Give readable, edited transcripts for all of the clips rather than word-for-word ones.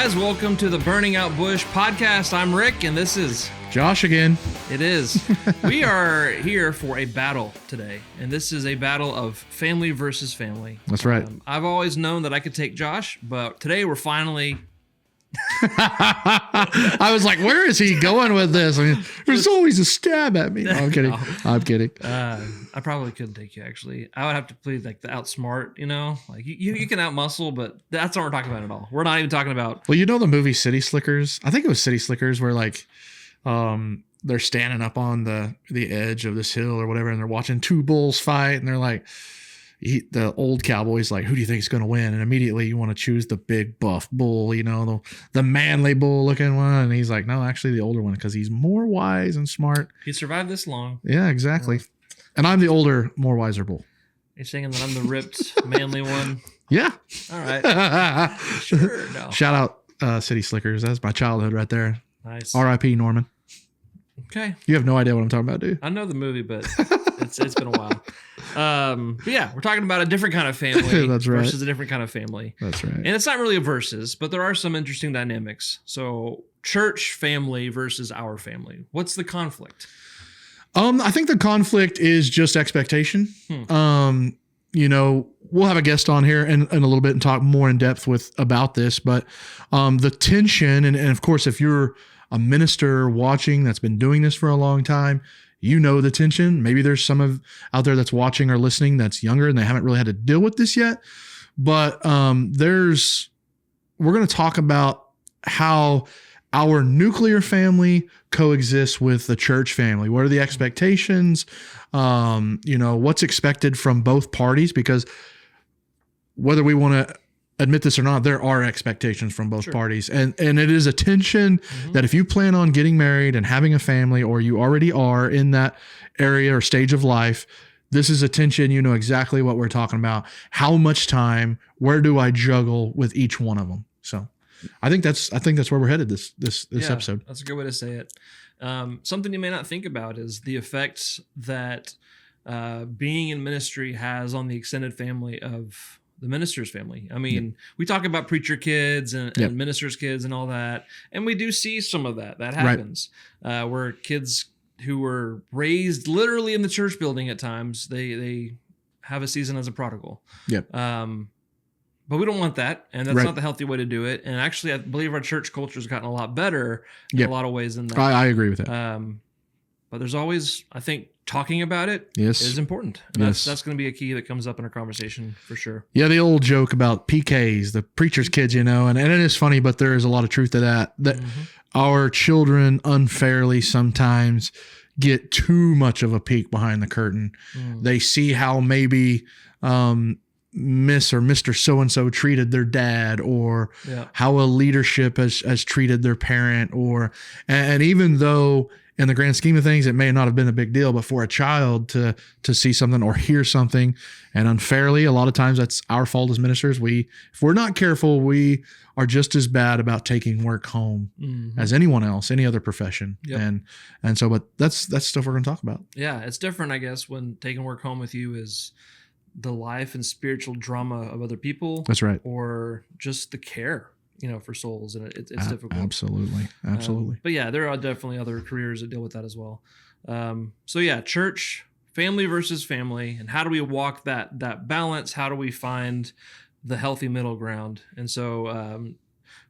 guys. Welcome to the Burning Out Bush podcast. I'm Rick, and this is Josh again. It is. We are here for a battle today, and this is a battle of family versus family. That's right. I've always known that I could take Josh, but today we're finally... I was like, where is he going with this? I mean, there's always a stab at me. No, I'm kidding. No. I'm kidding. I probably couldn't take you, actually. I would have to plead like the outsmart, you know? Like you can outmuscle, but that's not what we're talking about at all. We're not even talking about... Well, you know the movie City Slickers? I think it was City Slickers where like they're standing up on the edge of this hill or whatever, and they're watching two bulls fight, and they're like... the old cowboy's like, who do you think is going to win? And immediately you want to choose the big buff bull, you know, the manly bull looking one. And he's like, no, actually the older one, because he's more wise and smart. He survived this long. Yeah, exactly. And I'm the older, more wiser bull. You're saying that I'm the ripped, manly one? Yeah. All right. Sure. No. Shout out City Slickers. That's my childhood right there. Nice. R.I.P. Norman. Okay. You have no idea what I'm talking about, dude. I know the movie, but it's been a while. But yeah, we're talking about a different kind of family That's right. versus a different kind of family. That's right. And it's not really a versus, but there are some interesting dynamics. So church family versus our family. What's the conflict? I think the conflict is just expectation. You know, we'll have a guest on here in a little bit and talk more in depth about this, but the tension, and of course, if you're a minister watching that's been doing this for a long time, you know the tension. Maybe there's some out there that's watching or listening that's younger and they haven't really had to deal with this yet. But we're going to talk about how our nuclear family coexists with the church family. What are the expectations? You know, what's expected from both parties? Because whether we want to admit this or not, there are expectations from both parties. And it is a tension that if you plan on getting married and having a family, or you already are in that area or stage of life, this is a tension. You know exactly what we're talking about. How much time, where do I juggle with each one of them? So I think that's where we're headed this episode. That's a good way to say it. Something you may not think about is the effects that being in ministry has on the extended family of the minister's family. I mean, we talk about preacher kids and minister's kids and all that, and we do see some of that happens, where kids who were raised literally in the church building at times, they have a season as a prodigal. Yep. But we don't want that, and that's not the healthy way to do it. And actually, I believe our church culture has gotten a lot better in a lot of ways than that. I agree with that. But there's always, I think, talking about it is important. And that's going to be a key that comes up in our conversation for sure. Yeah, the old joke about PKs, the preacher's kids, you know, and it is funny, but there is a lot of truth to that our children unfairly sometimes get too much of a peek behind the curtain. They see how maybe Miss or Mr. So-and-so treated their dad, or how a leadership has treated their parent, and even though in the grand scheme of things, it may not have been a big deal, but for a child to see something or hear something, and unfairly, a lot of times that's our fault as ministers. If we're not careful, we are just as bad about taking work home as anyone else, any other profession. And so, but that's stuff we're going to talk about. Yeah, it's different, I guess, when taking work home with you is the life and spiritual drama of other people. That's right. Or just the care, you know, for souls, and it's difficult. Absolutely. But yeah, there are definitely other careers that deal with that as well. So yeah, church, family versus family, and how do we walk that balance? How do we find the healthy middle ground? And so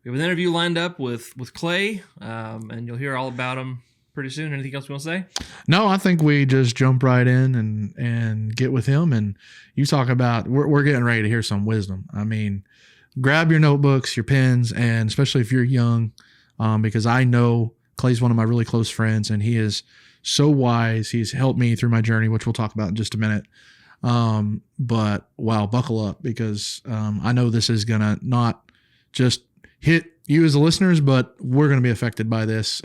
we have an interview lined up with Clay, and you'll hear all about him pretty soon. Anything else you want to say? No, I think we just jump right in and get with him, and you talk about we're getting ready to hear some wisdom. I mean, grab your notebooks, your pens, and especially if you're young, because I know Clay's one of my really close friends, and he is so wise. He's helped me through my journey, which we'll talk about in just a minute. But wow, buckle up, because I know this is going to not just hit you as the listeners, but we're going to be affected by this.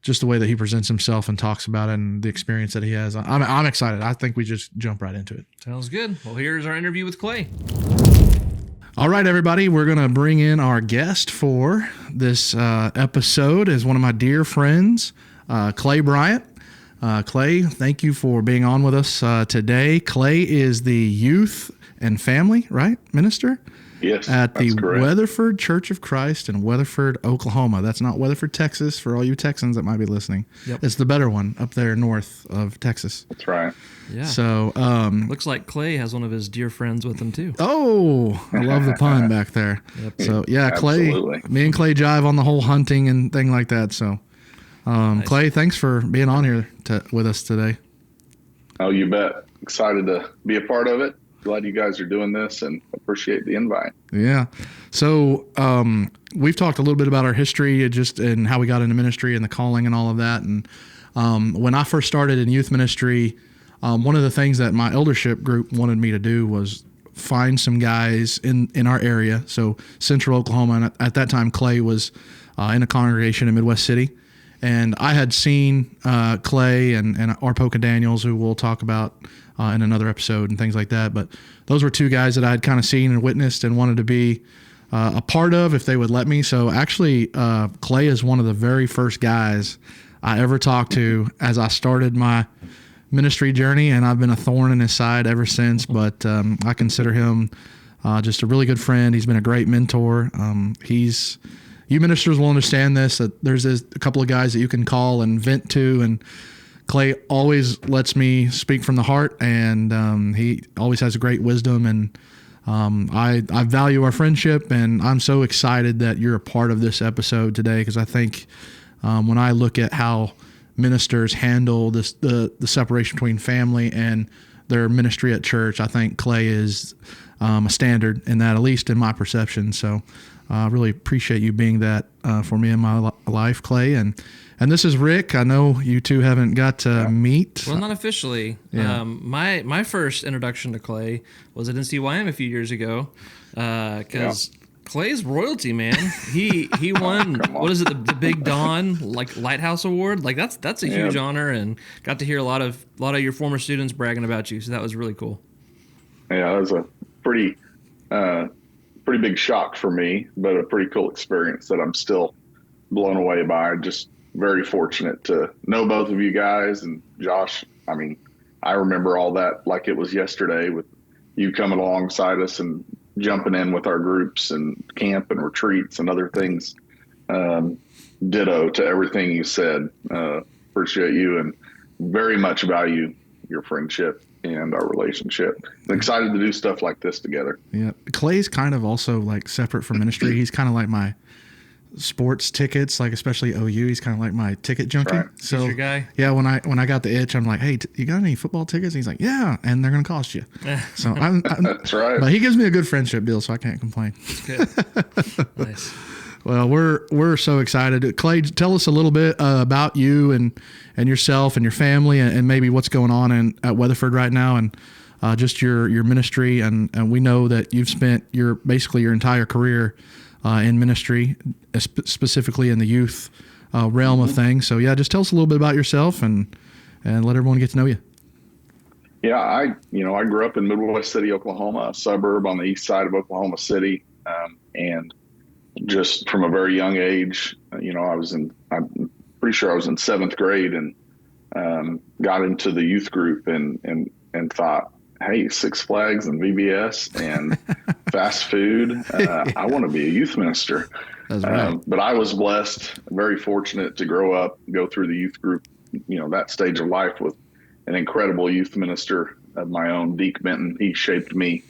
Just the way that he presents himself and talks about it and the experience that he has. I'm excited. I think we just jump right into it. Sounds good. Well, here's our interview with Clay. All right, everybody, we're going to bring in our guest for this episode is one of my dear friends, Clay Bryant. Clay, thank you for being on with us today. Clay is the youth and family, right, minister Yes, at the that's correct. Weatherford Church of Christ in Weatherford, Oklahoma. That's not Weatherford, Texas, for all you Texans that might be listening. Yep. It's the better one up there north of Texas. That's right. Yeah. So, looks like Clay has one of his dear friends with him too. oh, I love the pun back there. Yep. So, yeah, Clay, Absolutely. me and Clay jive on the whole hunting and thing like that. So, Nice. Clay, thanks for being on here with us today. Oh, you bet. Excited to be a part of it. Glad you guys are doing this and appreciate the invite. Yeah. So we've talked a little bit about our history and how we got into ministry and the calling and all of that. And when I first started in youth ministry, one of the things that my eldership group wanted me to do was find some guys in our area. So Central Oklahoma. And at that time, Clay was in a congregation in Midwest City. And I had seen Clay and Arpoka Daniels, who we'll talk about in another episode and things like that. But those were two guys that I had kind of seen and witnessed and wanted to be a part of if they would let me. So actually, Clay is one of the very first guys I ever talked to as I started my ministry journey, and I've been a thorn in his side ever since. But I consider him just a really good friend. He's been a great mentor. You ministers will understand this, that there's a couple of guys that you can call and vent to, and Clay always lets me speak from the heart, and he always has a great wisdom, and I value our friendship, and I'm so excited that you're a part of this episode today, because I think when I look at how ministers handle the separation between family and their ministry at church, I think Clay is a standard in that, at least in my perception. So I really appreciate you being that for me in my life, Clay. And this is Rick. I know you two haven't got to meet. Well, not officially. Yeah. My first introduction to Clay was at NCYM a few years ago, because Clay's royalty, man. He won what is it, the Big Dawn Lighthouse Award? Like that's a huge honor, and got to hear a lot of your former students bragging about you. So that was really cool. Yeah, that was a pretty big shock for me, but a pretty cool experience that I'm still blown away by. Just very fortunate to know both of you guys, and Josh. I mean, I remember all that like it was yesterday, with you coming alongside us and jumping in with our groups and camp and retreats and other things. Ditto to everything you said. Appreciate you and very much value your friendship and our relationship. I'm excited to do stuff like this together. Yeah. Clay's kind of also like separate from ministry. He's kind of like my sports tickets, like especially OU. He's kind of like my ticket junkie. Right. So He's your guy. yeah, when I got the itch, I'm like, hey, you got any football tickets? And he's like, yeah, and they're gonna cost you. So I'm That's right. But he gives me a good friendship deal, so I can't complain. Good. Nice. Well, we're so excited. Clay, tell us a little bit about you and yourself and your family, and maybe what's going on at Weatherford right now, and just your ministry. And we know that you've spent basically your entire career in ministry, specifically in the youth realm of things. So yeah, just tell us a little bit about yourself and let everyone get to know you. Yeah, I grew up in Midwest City, Oklahoma, a suburb on the east side of Oklahoma City, and just from a very young age, I'm pretty sure I was in 7th grade, and got into the youth group and thought, hey, Six Flags and VBS and fast food. I want to be a youth minister. That's right. But I was blessed, very fortunate to grow up, go through the youth group, that stage of life with an incredible youth minister of my own, Deke Benton. He shaped me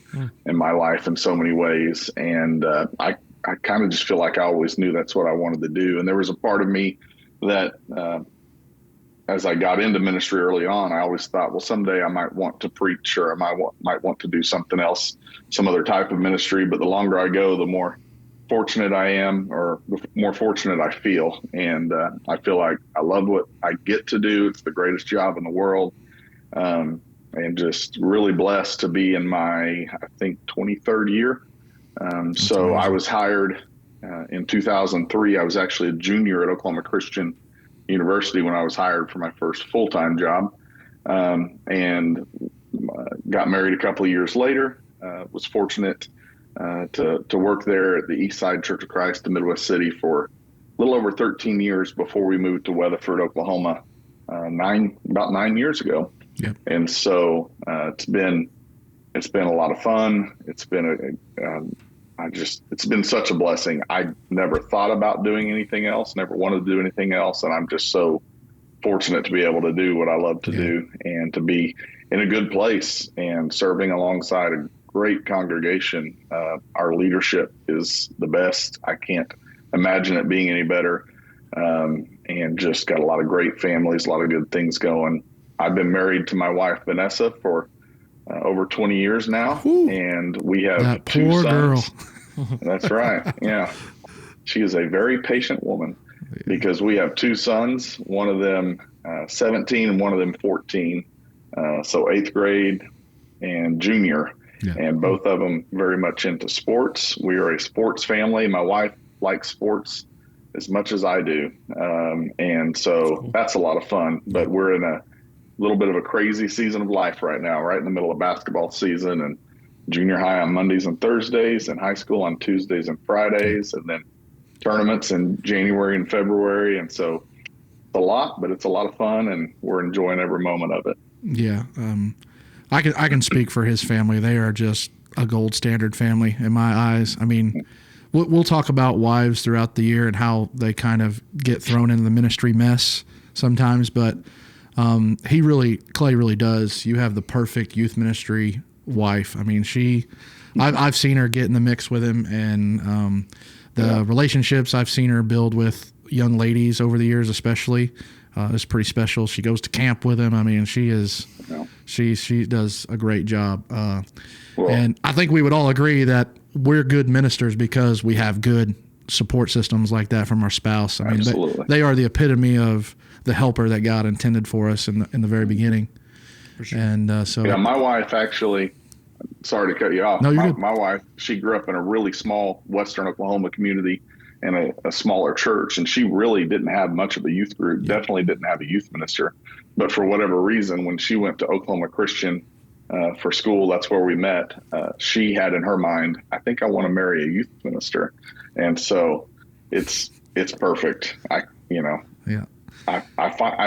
in my life in so many ways. And I kind of just feel like I always knew that's what I wanted to do. And there was a part of me that, as I got into ministry early on, I always thought, well, someday I might want to preach, or I might want to do something else, some other type of ministry. But the longer I go, the more fortunate I am, or the more fortunate I feel. And I feel like I love what I get to do. It's the greatest job in the world. And just really blessed to be in my, I think, 23rd year. So I was hired in 2003. I was actually a junior at Oklahoma Christian University when I was hired for my first full-time job, and got married a couple of years later. Was fortunate to work there at the East Side Church of Christ in Midwest City for a little over 13 years before we moved to Weatherford, Oklahoma, about 9 years ago. Yep. And so it's been a lot of fun. It's been it's been such a blessing. I never thought about doing anything else, never wanted to do anything else. And I'm just so fortunate to be able to do what I love to do and to be in a good place and serving alongside a great congregation. Our leadership is the best. I can't imagine it being any better. And just got a lot of great families, a lot of good things going. I've been married to my wife, Vanessa, for over 20 years now. Ooh, and we have that two poor sons. Girl. That's right. Yeah. She is a very patient woman because we have two sons, one of them 17 and one of them 14. So 8th grade and junior. Yeah. And both of them very much into sports. We are a sports family. My wife likes sports as much as I do. And so that's a lot of fun, but we're in a little bit of a crazy season of life right now, right in the middle of basketball season, and junior high on Mondays and Thursdays and high school on Tuesdays and Fridays, and then tournaments in January and February. And so it's a lot, but it's a lot of fun and we're enjoying every moment of it. Yeah. I can speak for his family. They are just a gold standard family in my eyes. I mean, we'll talk about wives throughout the year and how they kind of get thrown into the ministry mess sometimes, but Clay really does. You have the perfect youth ministry wife. I mean, I've seen her get in the mix with him, and the relationships I've seen her build with young ladies over the years, especially, is pretty special. She goes to camp with him. I mean, she does a great job. And I think we would all agree that we're good ministers because we have good support systems like that from our spouse. I mean, they are the epitome of the helper that God intended for us in the very beginning. For sure. And my wife actually, sorry to cut you off. No, you're good. My wife, she grew up in a really small Western Oklahoma community and a smaller church, and she really didn't have much of a youth group. Yeah. Definitely didn't have a youth minister. But for whatever reason, when she went to Oklahoma Christian for school, that's where we met. She had in her mind, I think I want to marry a youth minister, and so it's perfect. I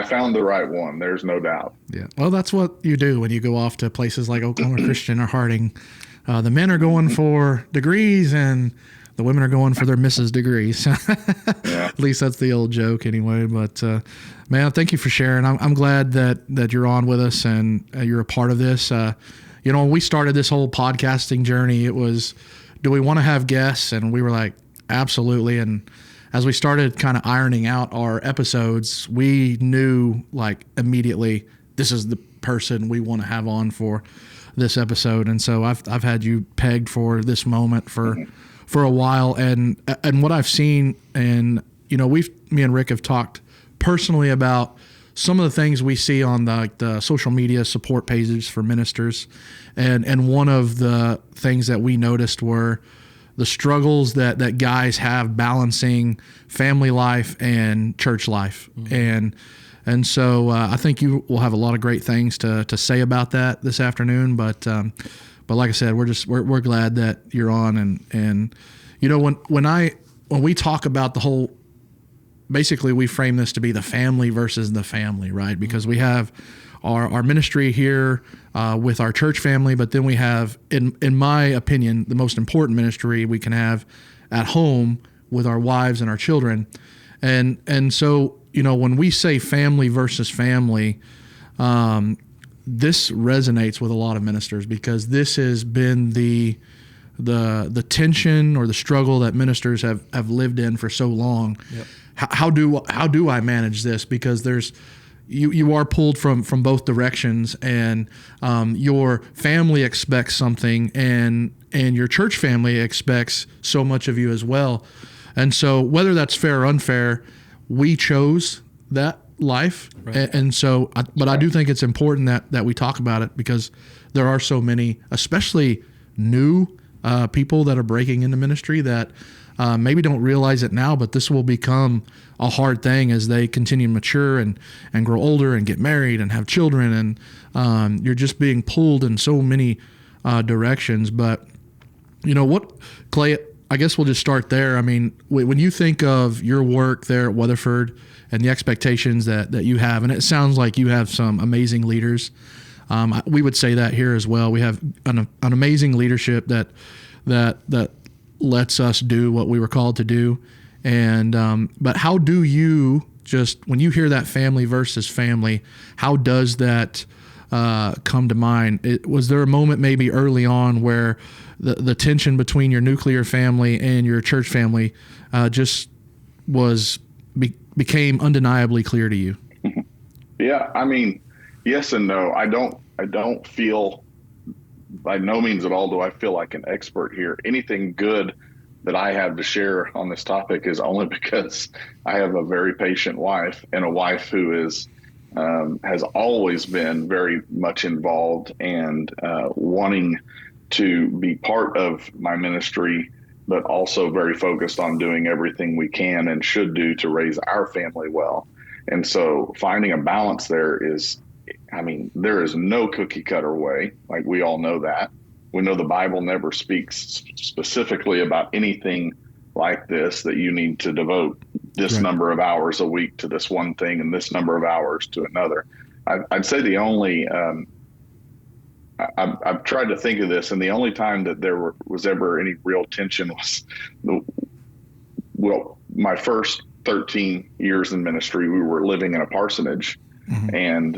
found the right one. There's no doubt. Yeah. Well, that's what you do when you go off to places like Oklahoma Christian or Harding. The men are going for degrees and the women are going for their Mrs. degrees. Yeah. At least that's the old joke anyway. But, man, thank you for sharing. I'm glad that you're on with us and you're a part of this. When we started this whole podcasting journey, it was, do we want to have guests? And we were like, absolutely. And as we started kind of ironing out our episodes, we knew like immediately this is the person we want to have on for this episode. And so I've had you pegged for this moment for a while. And what I've seen, and me and Rick have talked personally about some of the things we see on the social media support pages for ministers. And one of the things that we noticed were the struggles that guys have balancing family life and church life. Mm-hmm. And so I think you will have a lot of great things to say about that this afternoon. But like I said, we're glad that you're on. And when we talk about the whole, basically we frame this to be the family versus the family, right? Because we have our ministry here with our church family, but then we have, in my opinion, the most important ministry we can have at home with our wives and our children. And so, when we say family versus family, this resonates with a lot of ministers because this has been the tension or the struggle that ministers have lived in for so long. Yep. How do I manage this? Because you are pulled from both directions, and your family expects something, and your church family expects so much of you as well. And so whether that's fair or unfair, we chose that life. Right. And so, but I do think it's important that we talk about it because there are so many, especially new people that are breaking into ministry that maybe don't realize it now, but this will become a hard thing as they continue to mature and grow older and get married and have children. And you're just being pulled in so many directions. But what, Clay, I guess we'll just start there. I mean, when you think of your work there at Weatherford and the expectations that you have, and it sounds like you have some amazing leaders. We would say that here as well. We have an amazing leadership that lets us do what we were called to do. And but how do you, just when you hear that family versus family, how does that come to mind? Was there a moment maybe early on where the tension between your nuclear family and your church family just became undeniably clear to you? Yeah, I mean, yes and no. I don't feel, by no means at all do I feel like an expert here. Anything good that I have to share on this topic is only because I have a very patient wife, and a wife who is has always been very much involved and wanting to be part of my ministry, but also very focused on doing everything we can and should do to raise our family well. And so finding a balance there is, I mean, there is no cookie cutter way. Like, we all know that. We know the Bible never speaks specifically about anything like this, that you need to devote this number of hours a week to this one thing and this number of hours to another. I'd say the only, I've tried to think of this, and the only time that there was ever any real tension was, my first 13 years in ministry, we were living in a parsonage, and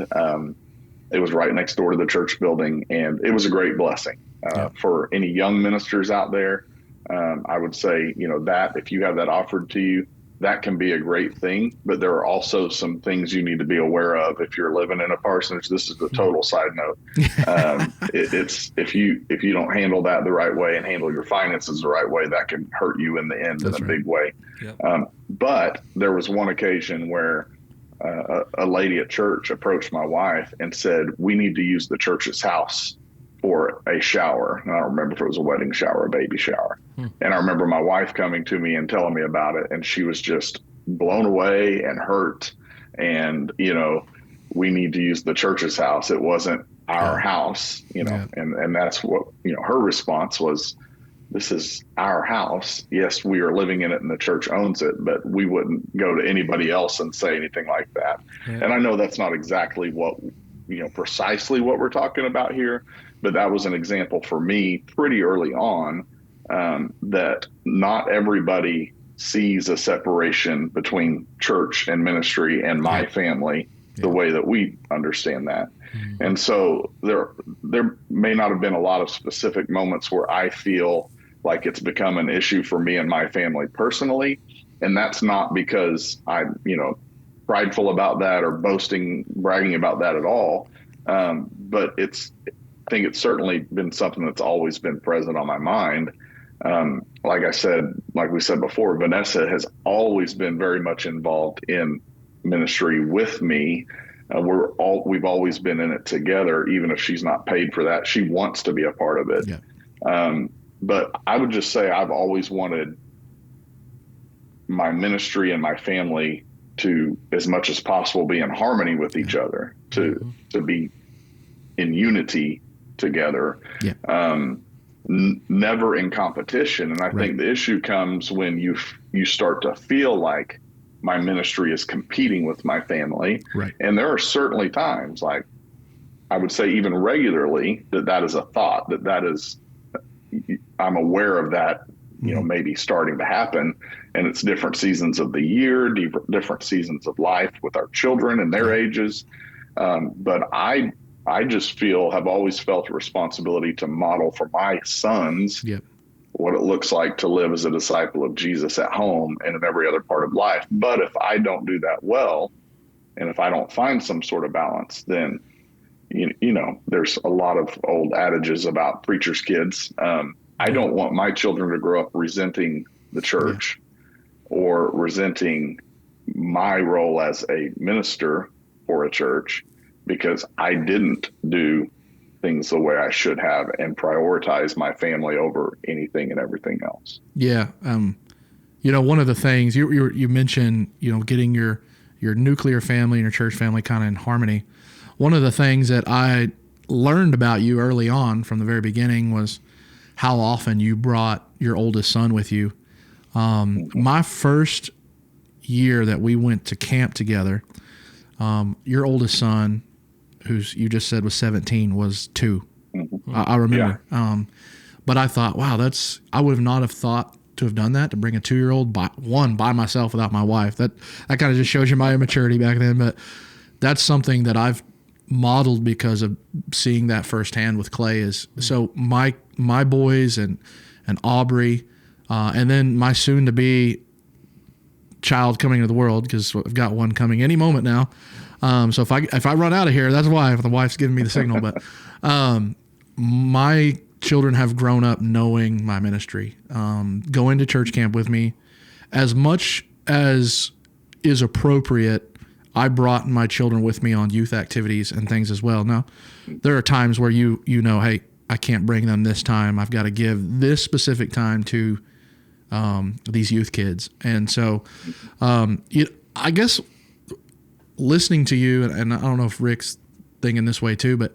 it was right next door to the church building, and it was a great blessing for any young ministers out there. I would say, that if you have that offered to you, that can be a great thing, but there are also some things you need to be aware of if you're living in a parsonage. This is the total side note. It's if you don't handle that the right way and handle your finances the right way, that can hurt you in the end. That's in a big way. Yep. But there was one occasion where a lady at church approached my wife and said, "We need to use the church's house for a shower." And I don't remember if it was a wedding shower, a baby shower. And I remember my wife coming to me and telling me about it, and she was just blown away and hurt. And, we need to use the church's house. It wasn't our house, and that's what, her response was, "This is our house. Yes, we are living in it and the church owns it, but we wouldn't go to anybody else and say anything like that." Yeah. And I know that's not exactly what, precisely what we're talking about here, but that was an example for me pretty early on, that not everybody sees a separation between church and ministry and my family the way that we understand that. And so there may not have been a lot of specific moments where I feel like it's become an issue for me and my family personally. And that's not because I'm, prideful about that or bragging about that at all. But I think it's certainly been something that's always been present on my mind. Like we said before, Vanessa has always been very much involved in ministry with me. We've always been in it together, even if she's not paid for that. She wants to be a part of it. Yeah. But I would just say I've always wanted my ministry and my family to, as much as possible, be in harmony with each other, to be in unity together, never in competition. And I think the issue comes when you start to feel like my ministry is competing with my family. Right. And there are certainly times, like I would say even regularly, that is a thought, that is, I'm aware of that, maybe starting to happen. And it's different seasons of the year, different seasons of life with our children and their ages. But I just have always felt a responsibility to model for my sons what it looks like to live as a disciple of Jesus at home and in every other part of life. But if I don't do that well, and if I don't find some sort of balance, then, there's a lot of old adages about preachers' kids. I don't want my children to grow up resenting the church or resenting my role as a minister for a church because I didn't do things the way I should have and prioritize my family over anything and everything else. Yeah. One of the things you mentioned, getting your nuclear family and your church family kind of in harmony. One of the things that I learned about you early on from the very beginning was how often you brought your oldest son with you. My first year that we went to camp together, your oldest son, who's you just said was 17, was 2. I remember. Yeah. But I thought, wow, I would have not have thought to have done that, to bring a 2-year-old by myself without my wife. That kind of just shows you my immaturity back then. But that's something that I've modeled because of seeing that firsthand with Clay. Is so my boys and Aubrey, and then my soon to be child coming into the world, because I've got one coming any moment now. So if I run out of here, that's why, if the wife's giving me the signal. But my children have grown up knowing my ministry, going to church camp with me. As much as is appropriate, I brought my children with me on youth activities and things as well. Now, there are times where you know, hey, I can't bring them this time. I've got to give this specific time to these youth kids. And so I guess listening to you, and I don't know if Rick's thinking this way too, but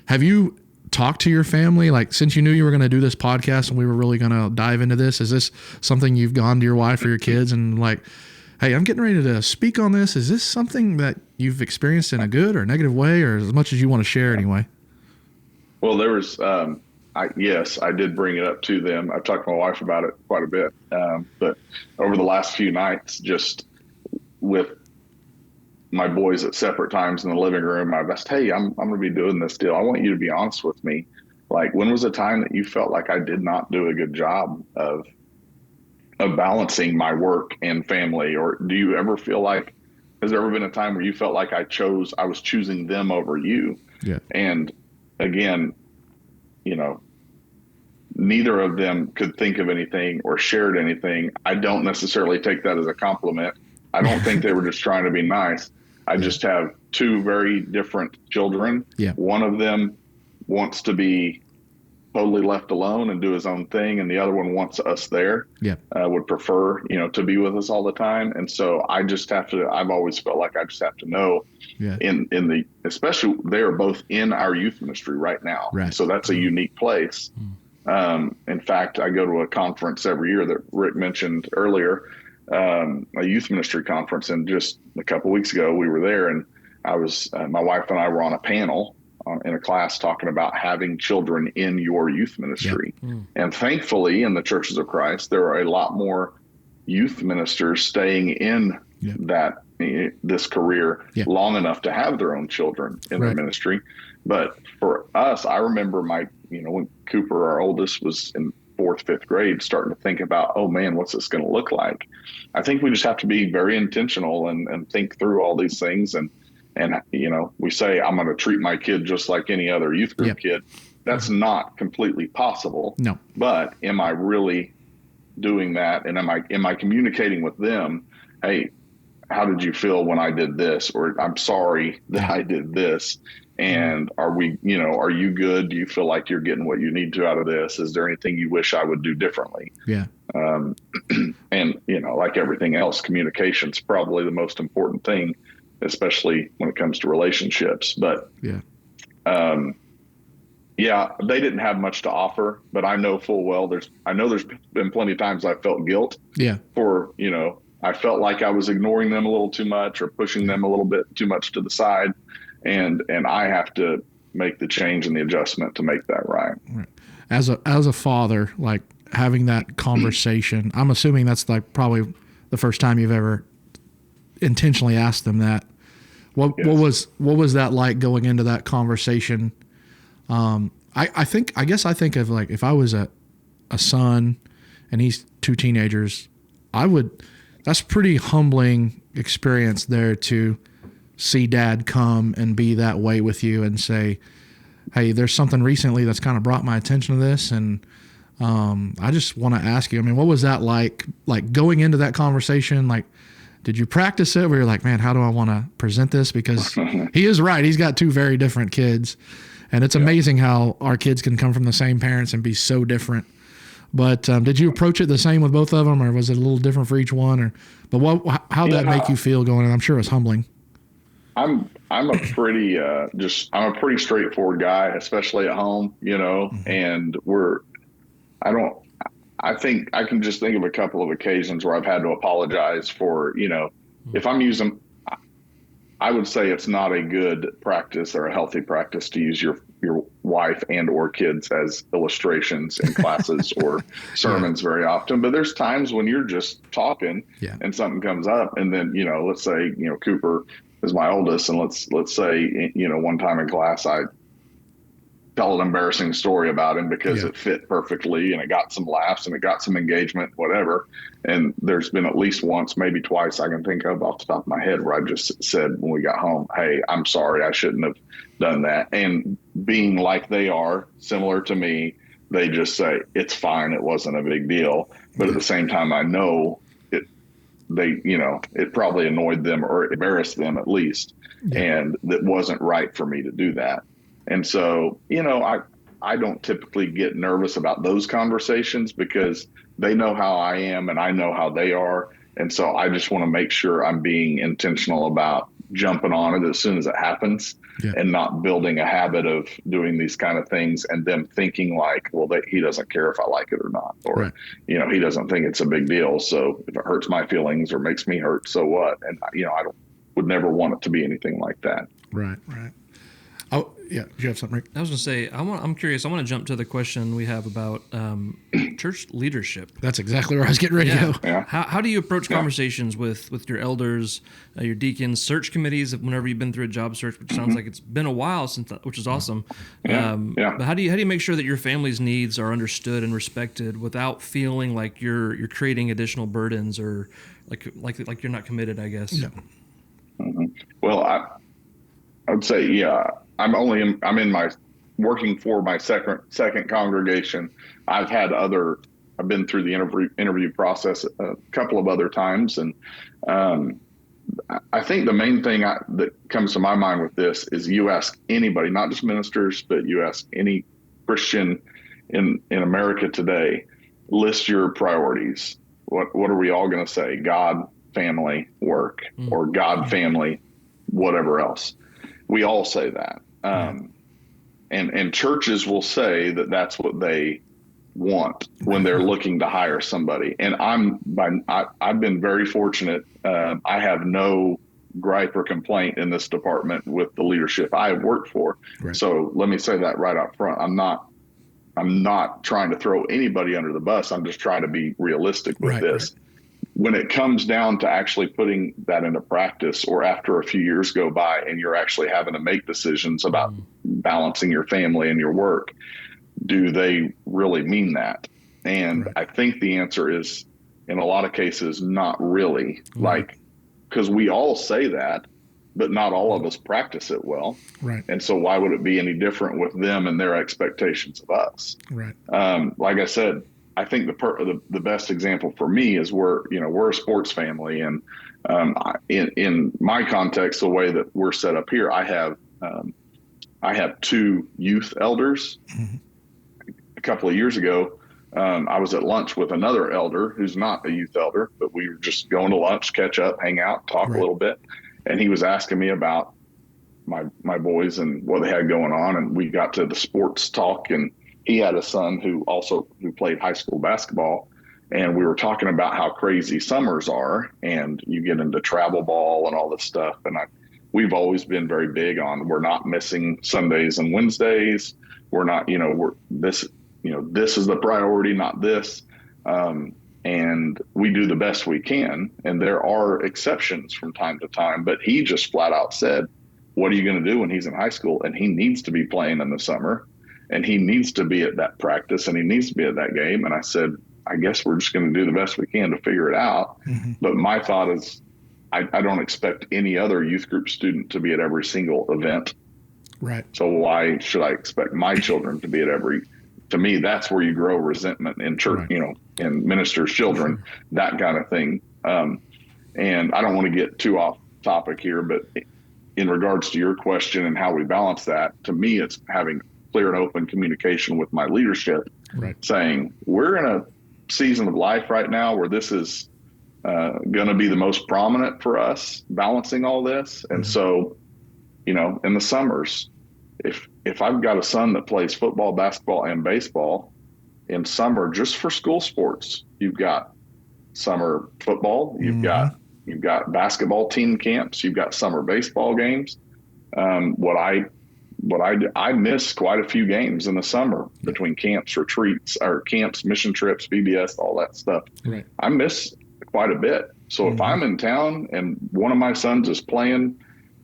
have you talked to your family, like, since you knew you were going to do this podcast and we were really going to dive into this? Is this something you've gone to your wife or your kids and like, hey, I'm getting ready to speak on this? Is this something that you've experienced in a good or negative way, or as much as you want to share anyway? Well, there was, yes, I did bring it up to them. I've talked to my wife about it quite a bit. But over the last few nights, just with my boys at separate times in the living room, I've asked, hey, I'm going to be doing this deal. I want you to be honest with me. Like, when was a time that you felt like I did not do a good job of balancing my work and family? Or do you ever feel like, has there ever been a time where you felt like I was choosing them over you? Yeah. And again, you know, neither of them could think of anything or shared anything. I don't necessarily take that as a compliment. I don't think they were just trying to be nice. I just have two very different children. Yeah. One of them wants to be totally left alone and do his own thing, and the other one wants us there. Yeah. Would prefer, to be with us all the time. And so I just have to, I've always felt like I just have to know, especially they are both in our youth ministry right now. Right. So that's a unique place. In fact, I go to a conference every year that Rick mentioned earlier, a youth ministry conference. And just a couple of weeks ago, we were there, and I was, my wife and I were on a panel in a class talking about having children in your youth ministry. Yep. And thankfully, in the Churches of Christ, there are a lot more youth ministers staying in this career long enough to have their own children in their ministry. But for us, I remember when Cooper, our oldest, was in 4th, 5th grade, starting to think about, oh man, what's this going to look like? I think we just have to be very intentional and think through all these things. And we say, I'm going to treat my kid just like any other youth group kid. That's not completely possible. No. But am I really doing that? And am I communicating with them? Hey, how did you feel when I did this? Or I'm sorry that I did this. And are you good? Do you feel like you're getting what you need to out of this? Is there anything you wish I would do differently? Yeah. And like everything else, communication's probably the most important thing, especially when it comes to relationships. But they didn't have much to offer, but I know full well there's been plenty of times I felt guilt for, I felt like I was ignoring them a little too much or pushing them a little bit too much to the side. And I have to make the change and the adjustment to make that right. As a father, like having that conversation, I'm assuming that's like probably the first time you've ever intentionally asked them that. What was that like going into that conversation? I guess I think of like, if I was a son and he's 2 teenagers, that's pretty humbling experience there to see dad come and be that way with you and say, hey, there's something recently that's kind of brought my attention to this. And I just want to ask you, what was that like going into that conversation? Like, did you practice it where you're like, man, how do I want to present this? Because he is right. He's got 2 very different kids. And it's amazing how our kids can come from the same parents and be so different. But did you approach it the same with both of them, or was it a little different for each one? How'd that make you feel going in? I'm sure it was humbling. I'm a pretty straightforward guy, especially at home, and I think I can just think of a couple of occasions where I've had to apologize for, if I'm using, I would say it's not a good practice or a healthy practice to use your wife and or kids as illustrations in classes or sermons very often. But there's times when you're just talking and something comes up, and then, let's say, Cooper is my oldest, and let's say, one time in class I tell an embarrassing story about him because it fit perfectly and it got some laughs and it got some engagement, whatever. And there's been at least once, maybe twice I can think of off the top of my head, where I just said when we got home, hey, I'm sorry, I shouldn't have done that. And being like they are, similar to me, they just say, it's fine, it wasn't a big deal. But at the same time, I know it probably annoyed them or embarrassed them at least. And that wasn't right for me to do that. And so, I don't typically get nervous about those conversations because they know how I am and I know how they are. And so I just want to make sure I'm being intentional about jumping on it as soon as it happens and not building a habit of doing these kind of things and them thinking like, well, he doesn't care if I like it or not, or, he doesn't think it's a big deal. So if it hurts my feelings or makes me hurt, so what? And, would never want it to be anything like that. Right. Oh, yeah. Do you have something, Rick? I was going to say, I'm curious. I want to jump to the question we have about church leadership. That's exactly where I was getting ready to go. Yeah. How do you approach conversations with your elders, your deacons, search committees, whenever you've been through a job search, which sounds like it's been a while since that, which is awesome. But how do you make sure that your family's needs are understood and respected without feeling like you're creating additional burdens or like you're not committed, I guess? Yeah. Mm-hmm. Well, I would say, I'm in my working for my second congregation. I've been through the interview process a couple of other times. And I think the main thing that comes to my mind with this is you ask anybody, not just ministers, but you ask any Christian in America today, list your priorities. What are we all going to say? God, family, work, or God, family, whatever else. We all say that. And churches will say that that's what they want when they're looking to hire somebody. And I've been very fortunate. I have no gripe or complaint in this department with the leadership I have worked for. Right. So let me say that right up front. I'm not trying to throw anybody under the bus. I'm just trying to be realistic with this. Right. When it comes down to actually putting that into practice, or after a few years go by and you're actually having to make decisions about balancing your family and your work, do they really mean that? And I think the answer is, in a lot of cases, not really. Because we all say that, but not all of us practice it well. Right. And so why would it be any different with them and their expectations of us? Right. Like I said, I think the best example for me is we're a sports family, and in my context, the way that we're set up here, I have two youth elders. Mm-hmm. A couple of years ago, I was at lunch with another elder who's not a youth elder, but we were just going to lunch, catch up, hang out, talk a little bit, and he was asking me about my boys and what they had going on, and we got to the sports talk, and he had a son who played high school basketball, and we were talking about how crazy summers are, and you get into travel ball and all this stuff. And we've always been very big on, we're not missing Sundays and Wednesdays. We're not, this is the priority, not this. And we do the best we can. And there are exceptions from time to time, but he just flat out said, what are you going to do when he's in high school? And he needs to be playing in the summer. And he needs to be at that practice, and he needs to be at that game. And I said, I guess we're just going to do the best we can to figure it out. Mm-hmm. But my thought is, I don't expect any other youth group student to be at every single event. Right. So why should I expect my children to be at every? To me, that's where you grow resentment in church, in ministers' children, that kind of thing. And I don't want to get too off topic here, but in regards to your question and how we balance that, to me, it's having clear and open communication with my leadership, saying we're in a season of life right now where this is going to be the most prominent for us, balancing all this. And so, in the summers, if I've got a son that plays football, basketball, and baseball in summer, just for school sports, you've got summer football, you've got You've got basketball team camps. You've got summer baseball games. I miss quite a few games in the summer between camps, retreats, or camps, mission trips, VBS, all that stuff. Right. I miss quite a bit. So if I'm in town and one of my sons is playing,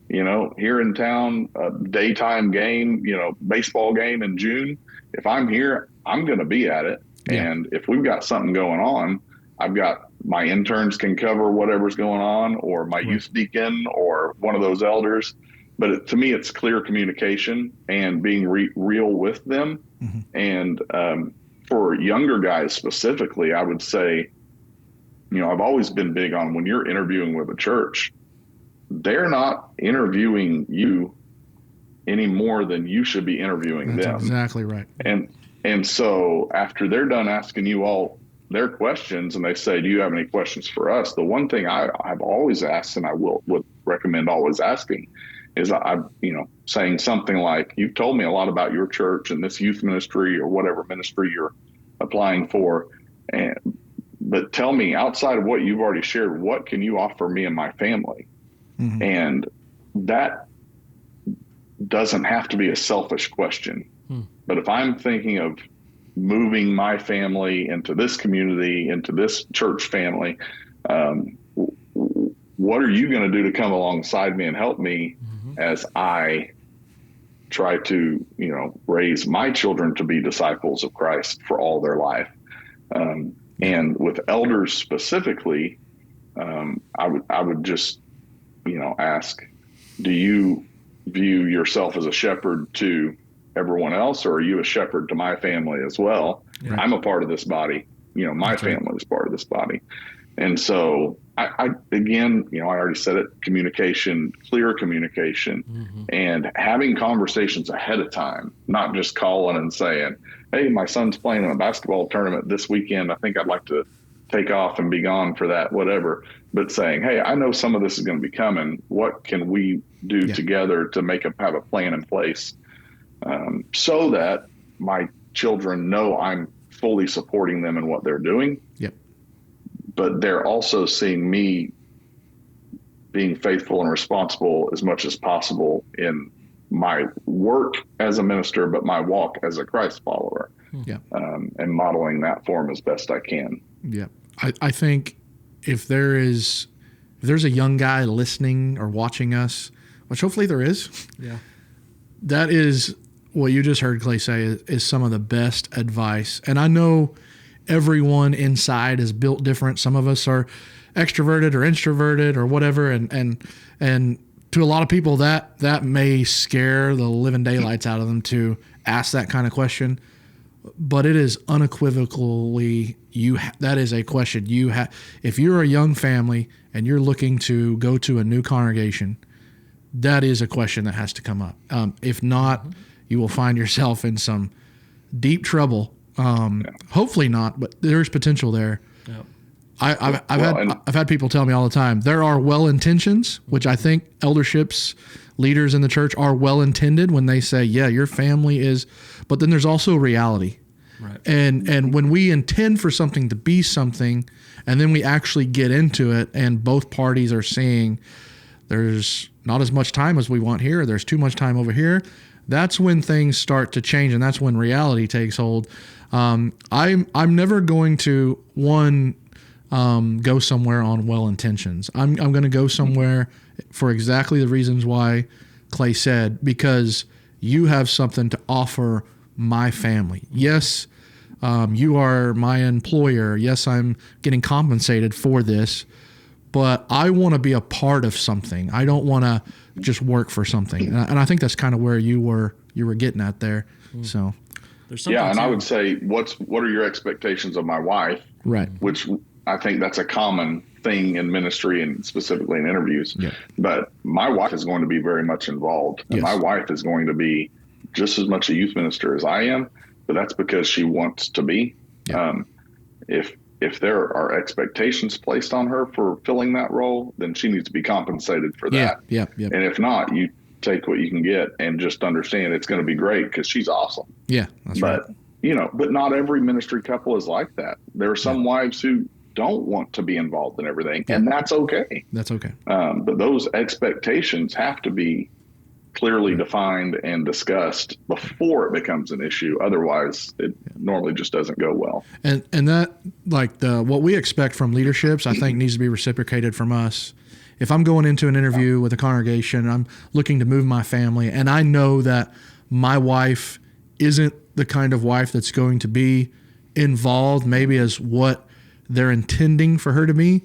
here in town, a daytime game, baseball game in June, if I'm here, I'm going to be at it. Yeah. And if we've got something going on, I've got my interns can cover whatever's going on, or my youth deacon or one of those elders. But to me, it's clear communication and being real with them. And for younger guys specifically, I would say, I've always been big on when you're interviewing with a church, they're not interviewing you any more than you should be interviewing them. That's exactly right. And so after they're done asking you all their questions and they say, do you have any questions for us? The one thing I've always asked, and I would recommend always asking, is saying something like, you've told me a lot about your church and this youth ministry or whatever ministry you're applying for. But tell me, outside of what you've already shared, what can you offer me and my family? And that doesn't have to be a selfish question. But if I'm thinking of moving my family into this community, into this church family, what are you going to do to come alongside me and help me as I try to, raise my children to be disciples of Christ for all their life? And with elders specifically, I would just, ask, do you view yourself as a shepherd to everyone else, or are you a shepherd to my family as well? Right. I'm a part of this body. My family is part of this body. And so I again, I already said it, communication, clear communication, and having conversations ahead of time, not just calling and saying, hey, my son's playing in a basketball tournament this weekend. I think I'd like to take off and be gone for that, whatever. But saying, hey, I know some of this is going to be coming. What can we do together to have a plan in place so that my children know I'm fully supporting them in what they're doing? Yep. But they're also seeing me being faithful and responsible as much as possible in my work as a minister, but my walk as a Christ follower, and modeling that for them as best I can. Yeah. I think if there's a young guy listening or watching us, which hopefully there is, that is what you just heard Clay say is some of the best advice. And I know everyone inside is built different. Some of us are extroverted or introverted or whatever. And to a lot of people that may scare the living daylights out of them to ask that kind of question. But it is unequivocally that is a question you have. If you're a young family and you're looking to go to a new congregation, that is a question that has to come up. If not, you will find yourself in some deep trouble. Hopefully not, but there's potential there. Yep. I've had people tell me all the time, there are well intentions, which I think elderships, leaders in the church are well intended when they say, yeah, your family is, but then there's also reality. Right. And when we intend for something to be something, and then we actually get into it, and both parties are seeing there's not as much time as we want here, there's too much time over here, that's when things start to change, and that's when reality takes hold. I'm never going to go somewhere on well intentions. I'm going to go somewhere for exactly the reasons why Clay said, because you have something to offer my family. Yes, you are my employer. Yes, I'm getting compensated for this, but I want to be a part of something. I don't want to just work for something. And I think that's kind of where you were getting at there. So yeah, and I would say, what are your expectations of my wife? Right. Which I think that's a common thing in ministry and specifically in interviews. Yeah. But my wife is going to be very much involved. And my wife is going to be just as much a youth minister as I am, but that's because she wants to be. Yeah. If there are expectations placed on her for filling that role, then she needs to be compensated for that. Yeah. And if not, you take what you can get and just understand it's going to be great because she's awesome. Yeah, that's right. But not every ministry couple is like that. There are some wives who don't want to be involved in everything, and that's okay. That's okay. But those expectations have to be clearly defined and discussed before it becomes an issue. Otherwise, it normally just doesn't go well. And that, like, what we expect from leaderships, I think needs to be reciprocated from us. If I'm going into an interview with a congregation, I'm looking to move my family, and I know that my wife isn't the kind of wife that's going to be involved maybe as what they're intending for her to be,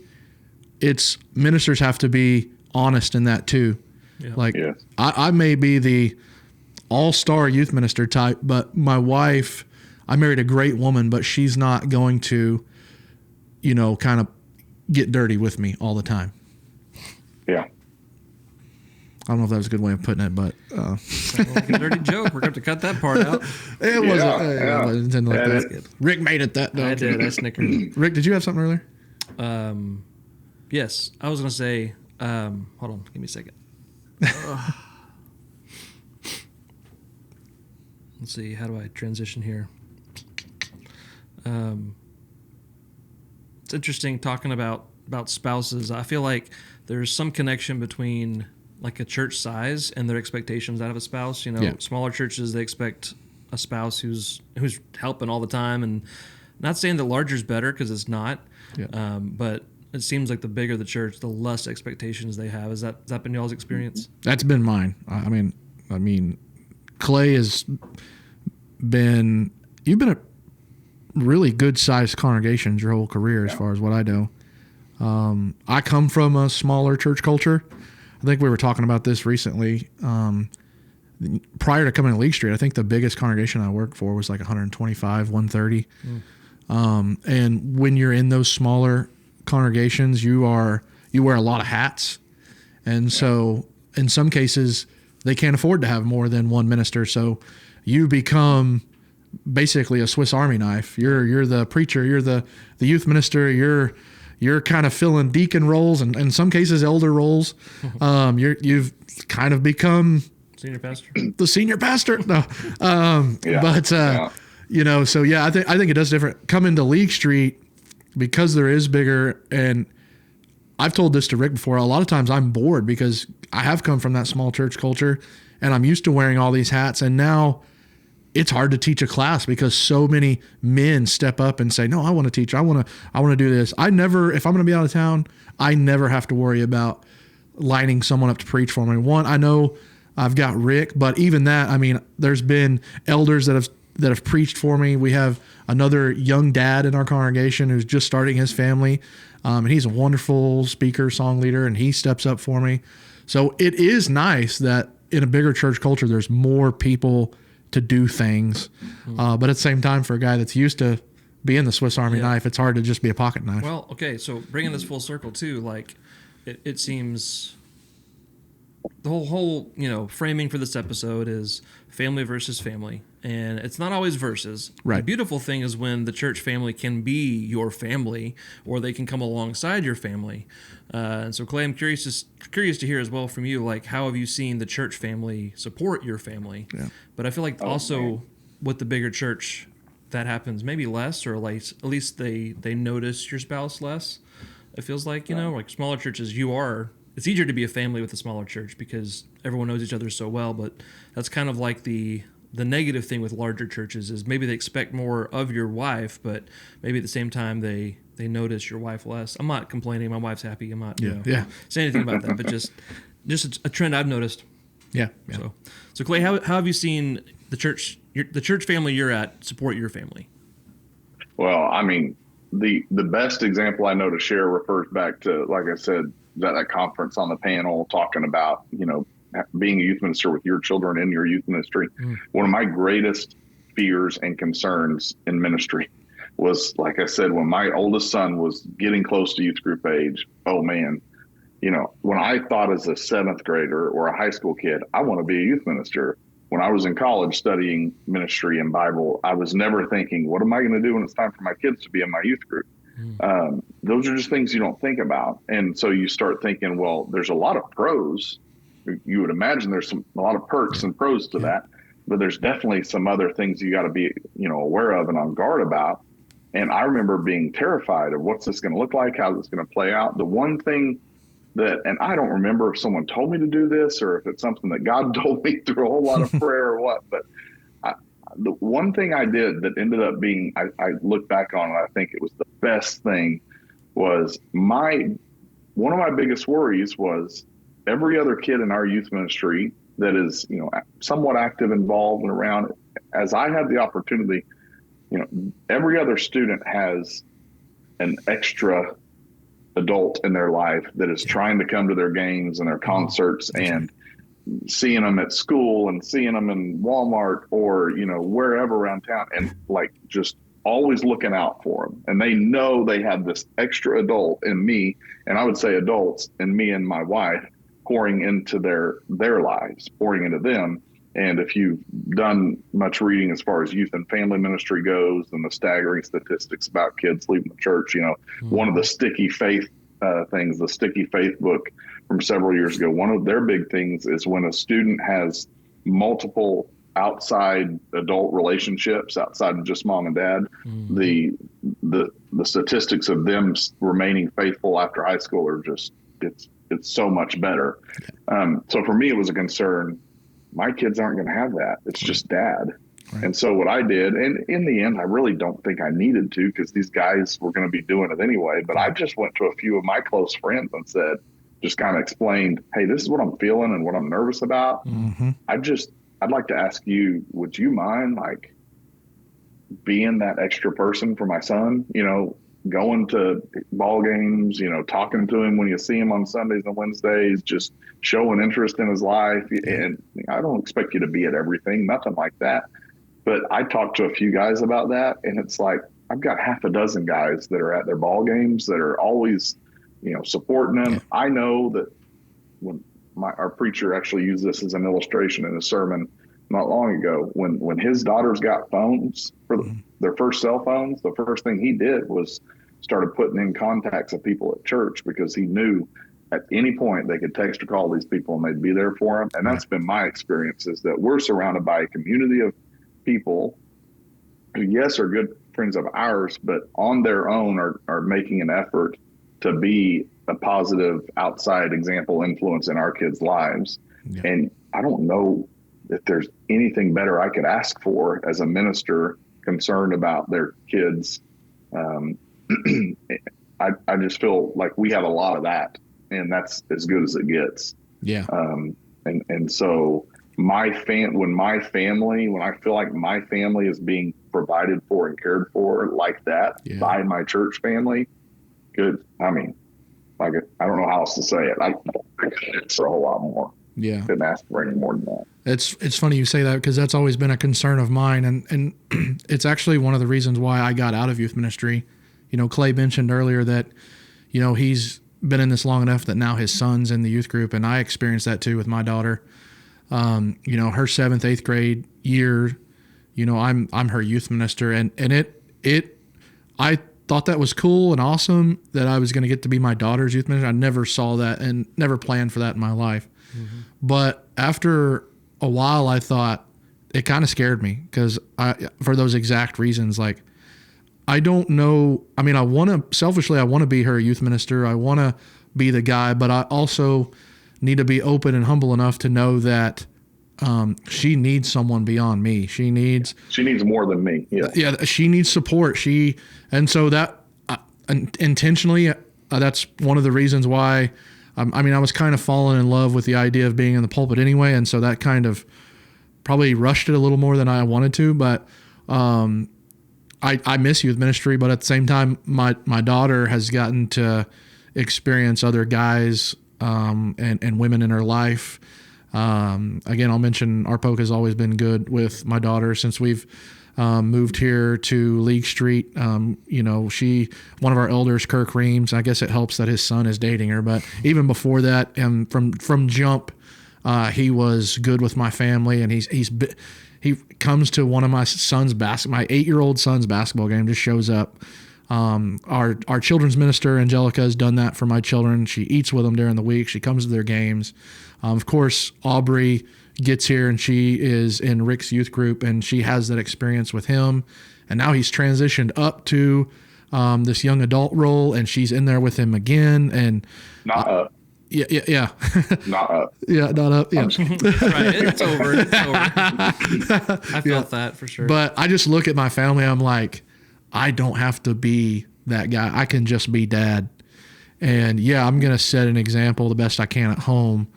it's ministers have to be honest in that too. Yeah. Like, I may be the all-star youth minister type, but my wife, I married a great woman, but she's not going to, kind of get dirty with me all the time. Yeah. I don't know if that was a good way of putting it, but like a dirty joke. We're going to cut that part out. It wasn't intended like that. Rick made it that. I did. I snickered. Rick, did you have something earlier? Yes, I was going to say. Hold on, give me a second. Let's see. How do I transition here? It's interesting talking about spouses. I feel like there's some connection between like a church size and their expectations out of a spouse. Smaller churches, they expect a spouse who's helping all the time, and not saying that larger is better, because it's not. Yeah. But it seems like the bigger the church, the less expectations they have. Has that been y'all's experience? That's been mine. I mean, Clay has been. You've been a really good sized congregations your whole career, as far as what I know. I come from a smaller church culture. I think we were talking about this recently. Prior to coming to League Street, I think the biggest congregation I worked for was like 125, 130. And when you're in those smaller congregations, you wear a lot of hats. And so in some cases, they can't afford to have more than one minister. So you become basically a Swiss Army knife. You're the preacher, you're the youth minister, you're kind of filling deacon roles, and in some cases elder roles. You've kind of become senior pastor. The senior pastor. No, so yeah, I think it does different. Come into League Street because there is bigger, and I've told this to Rick before. A lot of times I'm bored because I have come from that small church culture, and I'm used to wearing all these hats, and now it's hard to teach a class because so many men step up and say, no, I want to teach. I want to do this. If I'm going to be out of town, I never have to worry about lining someone up to preach for me. One, I know I've got Rick, but even that, I mean, there's been elders that have preached for me. We have another young dad in our congregation who's just starting his family. And he's a wonderful speaker, song leader, and he steps up for me. So it is nice that in a bigger church culture, there's more people to do things. But at the same time, for a guy that's used to being the Swiss Army knife, it's hard to just be a pocket knife. Well, okay, so bringing this full circle too, like it seems the whole framing for this episode is family versus family, and it's not always versus. Right. The beautiful thing is when the church family can be your family, or they can come alongside your family. And so, Clay, I'm curious to hear as well from you, like, how have you seen the church family support your family? Yeah. But I feel like with the bigger church, that happens maybe less, or like at least they notice your spouse less. It feels like, like smaller churches, it's easier to be a family with a smaller church because everyone knows each other so well. But that's kind of like the negative thing with larger churches is maybe they expect more of your wife, but maybe at the same time they notice your wife less. I'm not complaining. My wife's happy. I'm not saying anything about that, but just a trend I've noticed. Yeah. So Clay, how have you seen the church family you're at support your family? Well, I mean, the best example I know to share refers back to, like I said, that conference on the panel talking about, being a youth minister with your children in your youth ministry. One of my greatest fears and concerns in ministry was, like I said, when my oldest son was getting close to youth group age, oh man, when I thought as a seventh grader or a high school kid, I want to be a youth minister. When I was in college studying ministry and Bible, I was never thinking, what am I going to do when it's time for my kids to be in my youth group? Those are just things you don't think about. And so you start thinking, well, there's a lot of pros. You would imagine there's a lot of perks and pros to that, but there's definitely some other things you got to be, aware of and on guard about. And I remember being terrified of what's this going to look like, how's this going to play out. The one thing that, and I don't remember if someone told me to do this or if it's something that God told me through a whole lot of prayer or what, but the one thing I did that ended up being, I look back on and I think it was the best thing, was one of my biggest worries was every other kid in our youth ministry that is, somewhat active, involved and around, as I had the opportunity, every other student has an extra adult in their life that is trying to come to their games and their concerts and seeing them at school and seeing them in Walmart or, wherever around town, and like just always looking out for them. And they know they have this extra adult in me, and I would say adults in me and my wife, pouring into their lives, pouring into them. And if you've done much reading as far as youth and family ministry goes and the staggering statistics about kids leaving the church, one of the sticky faith things, the sticky faith book from several years ago, one of their big things is when a student has multiple outside adult relationships outside of just mom and dad, the statistics of them remaining faithful after high school are just, it's so much better. So for me, it was a concern. My kids aren't going to have that. It's just dad. Right. And so what I did, and in the end, I really don't think I needed to, because these guys were going to be doing it anyway. But I just went to a few of my close friends and said, just kind of explained, hey, this is what I'm feeling and what I'm nervous about. Mm-hmm. I'd like to ask you, would you mind like being that extra person for my son, going to ball games, talking to him when you see him on Sundays and Wednesdays, just showing interest in his life. And I don't expect you to be at everything, nothing like that. But I talked to a few guys about that, and it's like, I've got half a dozen guys that are at their ball games that are always, supporting them. Yeah. I know that when our preacher actually used this as an illustration in a sermon not long ago, when his daughters got phones for their first cell phones, the first thing he did was started putting in contacts of people at church, because he knew at any point they could text or call these people and they'd be there for him. And that's been my experience, is that we're surrounded by a community of people who, yes, are good friends of ours, but on their own are making an effort to be a positive outside example influence in our kids' lives. Yeah. And I don't know if there's anything better I could ask for as a minister concerned about their kids. I just feel like we have a lot of that, and that's as good as it gets. Yeah. And so when I feel like my family is being provided for and cared for like that by my church family, good. I mean, like, I don't know how else to say it. I it's a whole lot more. Yeah. Couldn't ask for any more than that. It's funny you say that, because that's always been a concern of mine. And it's actually one of the reasons why I got out of youth ministry. Clay mentioned earlier that, he's been in this long enough that now his son's in the youth group. And I experienced that too with my daughter. Her 7th, 8th grade year, I'm her youth minister, and I thought that was cool and awesome that I was going to get to be my daughter's youth minister. I never saw that and never planned for that in my life. Mm-hmm. But after a while, I thought it kind of scared me, because for those exact reasons, like, I don't know. I mean, I want to be her youth minister. I want to be the guy, but I also need to be open and humble enough to know that she needs someone beyond me. She needs more than me. Yeah. Yeah. She needs support. And so that intentionally, that's one of the reasons why, I was kind of falling in love with the idea of being in the pulpit anyway. And so that kind of probably rushed it a little more than I wanted to, but, I miss youth ministry, but at the same time, my daughter has gotten to experience other guys, and women in her life. Again, I'll mention Arpoca has always been good with my daughter since we've moved here to League Street. One of our elders, Kirk Reams, I guess it helps that his son is dating her, but even before that, and from jump, he was good with my family, and he comes to one of my 8-year-old son's basketball game, just shows up. Our children's minister, Angelica, has done that for my children. She eats with them during the week. She comes to their games. Of course, Aubrey, gets here and she is in Rick's youth group and she has that experience with him. And now he's transitioned up to this young adult role and she's in there with him again. And not up. Yeah. Not up. Yeah, not up. Yeah. Right. It's over. I felt that for sure. But I just look at my family. I'm like, I don't have to be that guy. I can just be dad. And yeah, I'm going to set an example the best I can at home,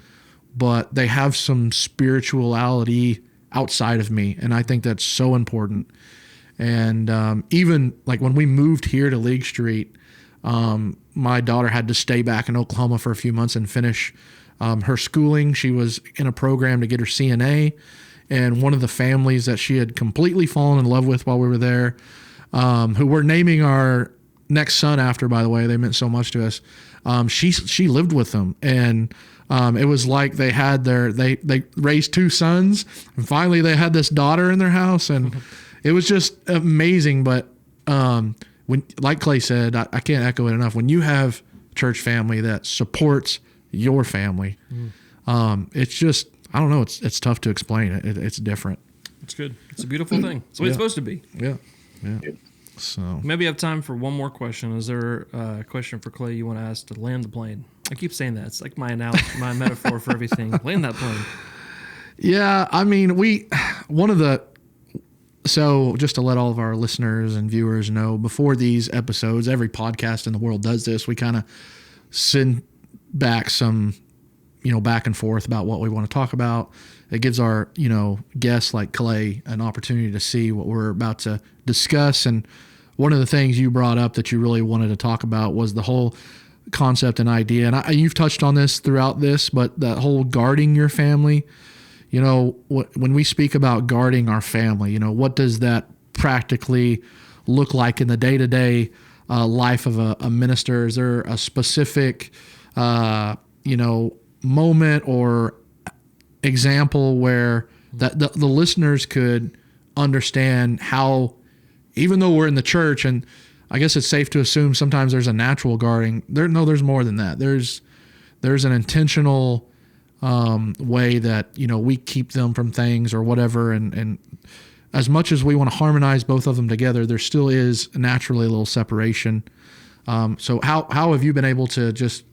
but they have some spirituality outside of me. And I think that's so important. And even like when we moved here to League Street, my daughter had to stay back in Oklahoma for a few months and finish her schooling. She was in a program to get her CNA. And one of the families that she had completely fallen in love with while we were there, who we're naming our next son after, by the way, they meant so much to us. She lived with them, and it was like they had they raised two sons, and finally they had this daughter in their house, and it was just amazing. But when, like Clay said, I can't echo it enough. When you have church family that supports your family, it's just, I don't know, it's tough to explain. It's different. It's good. It's a beautiful thing. It's the way it's supposed to be. Yeah. So maybe I have time for one more question. Is there a question for Clay you want to ask to land the plane? I keep saying that. It's like my metaphor for everything. Land that plane. Yeah, I mean, so just to let all of our listeners and viewers know, before these episodes, every podcast in the world does this. We kind of send back some, back and forth about what we want to talk about. It gives our, guests like Clay an opportunity to see what we're about to discuss. And one of the things you brought up that you really wanted to talk about was the whole concept and idea. And you've touched on this throughout this, but that whole guarding your family, when we speak about guarding our family, what does that practically look like in the day-to-day life of a minister? Is there a specific, moment or example where that the listeners could understand how, even though we're in the church, and I guess it's safe to assume sometimes there's a natural guarding, there's more than that. There's an intentional way that, we keep them from things or whatever. And as much as we want to harmonize both of them together, there still is naturally a little separation. So how have you been able to just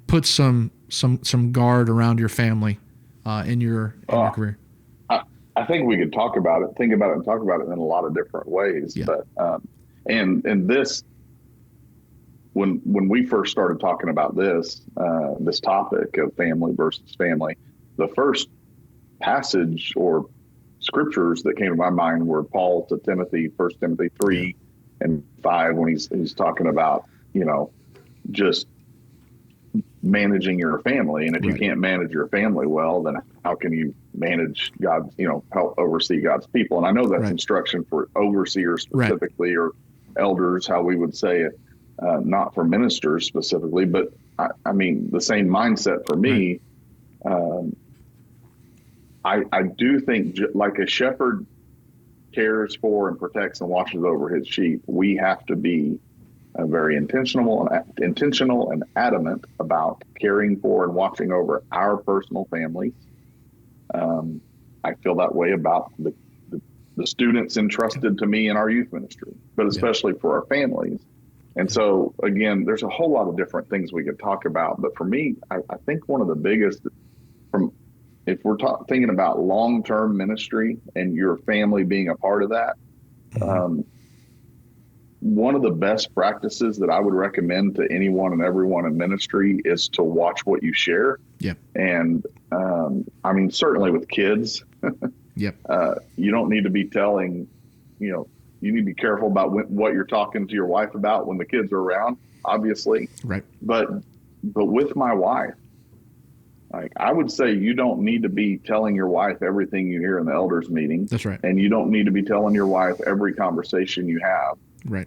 put some guard around your family in your career? I think we could think about it and talk about it in a lot of different ways. Yeah. But and this, when we first started talking about this topic of family versus family, the first passage or scriptures that came to my mind were Paul to Timothy, 1 Timothy 3 and 5, when he's talking about, just managing your family. And if you can't manage your family well, then how can you manage God's, help oversee God's people? And I know that's instruction for overseers specifically, or elders, how we would say it, not for ministers specifically, but I mean, the same mindset for me. I do think, like a shepherd cares for and protects and watches over his sheep, we have to be very intentional and adamant about caring for and watching over our personal families. I feel that way about the students entrusted to me in our youth ministry, but especially for our families. And so, again, there's a whole lot of different things we could talk about. But for me, I think one of the biggest, if we're thinking about long-term ministry and your family being a part of that, one of the best practices that I would recommend to anyone and everyone in ministry is to watch what you share. Yeah. And I mean, certainly with kids, yep. You don't need to be telling, you need to be careful about what you're talking to your wife about when the kids are around, obviously. Right. But with my wife, like, I would say you don't need to be telling your wife everything you hear in the elders meeting. That's right. And you don't need to be telling your wife every conversation you have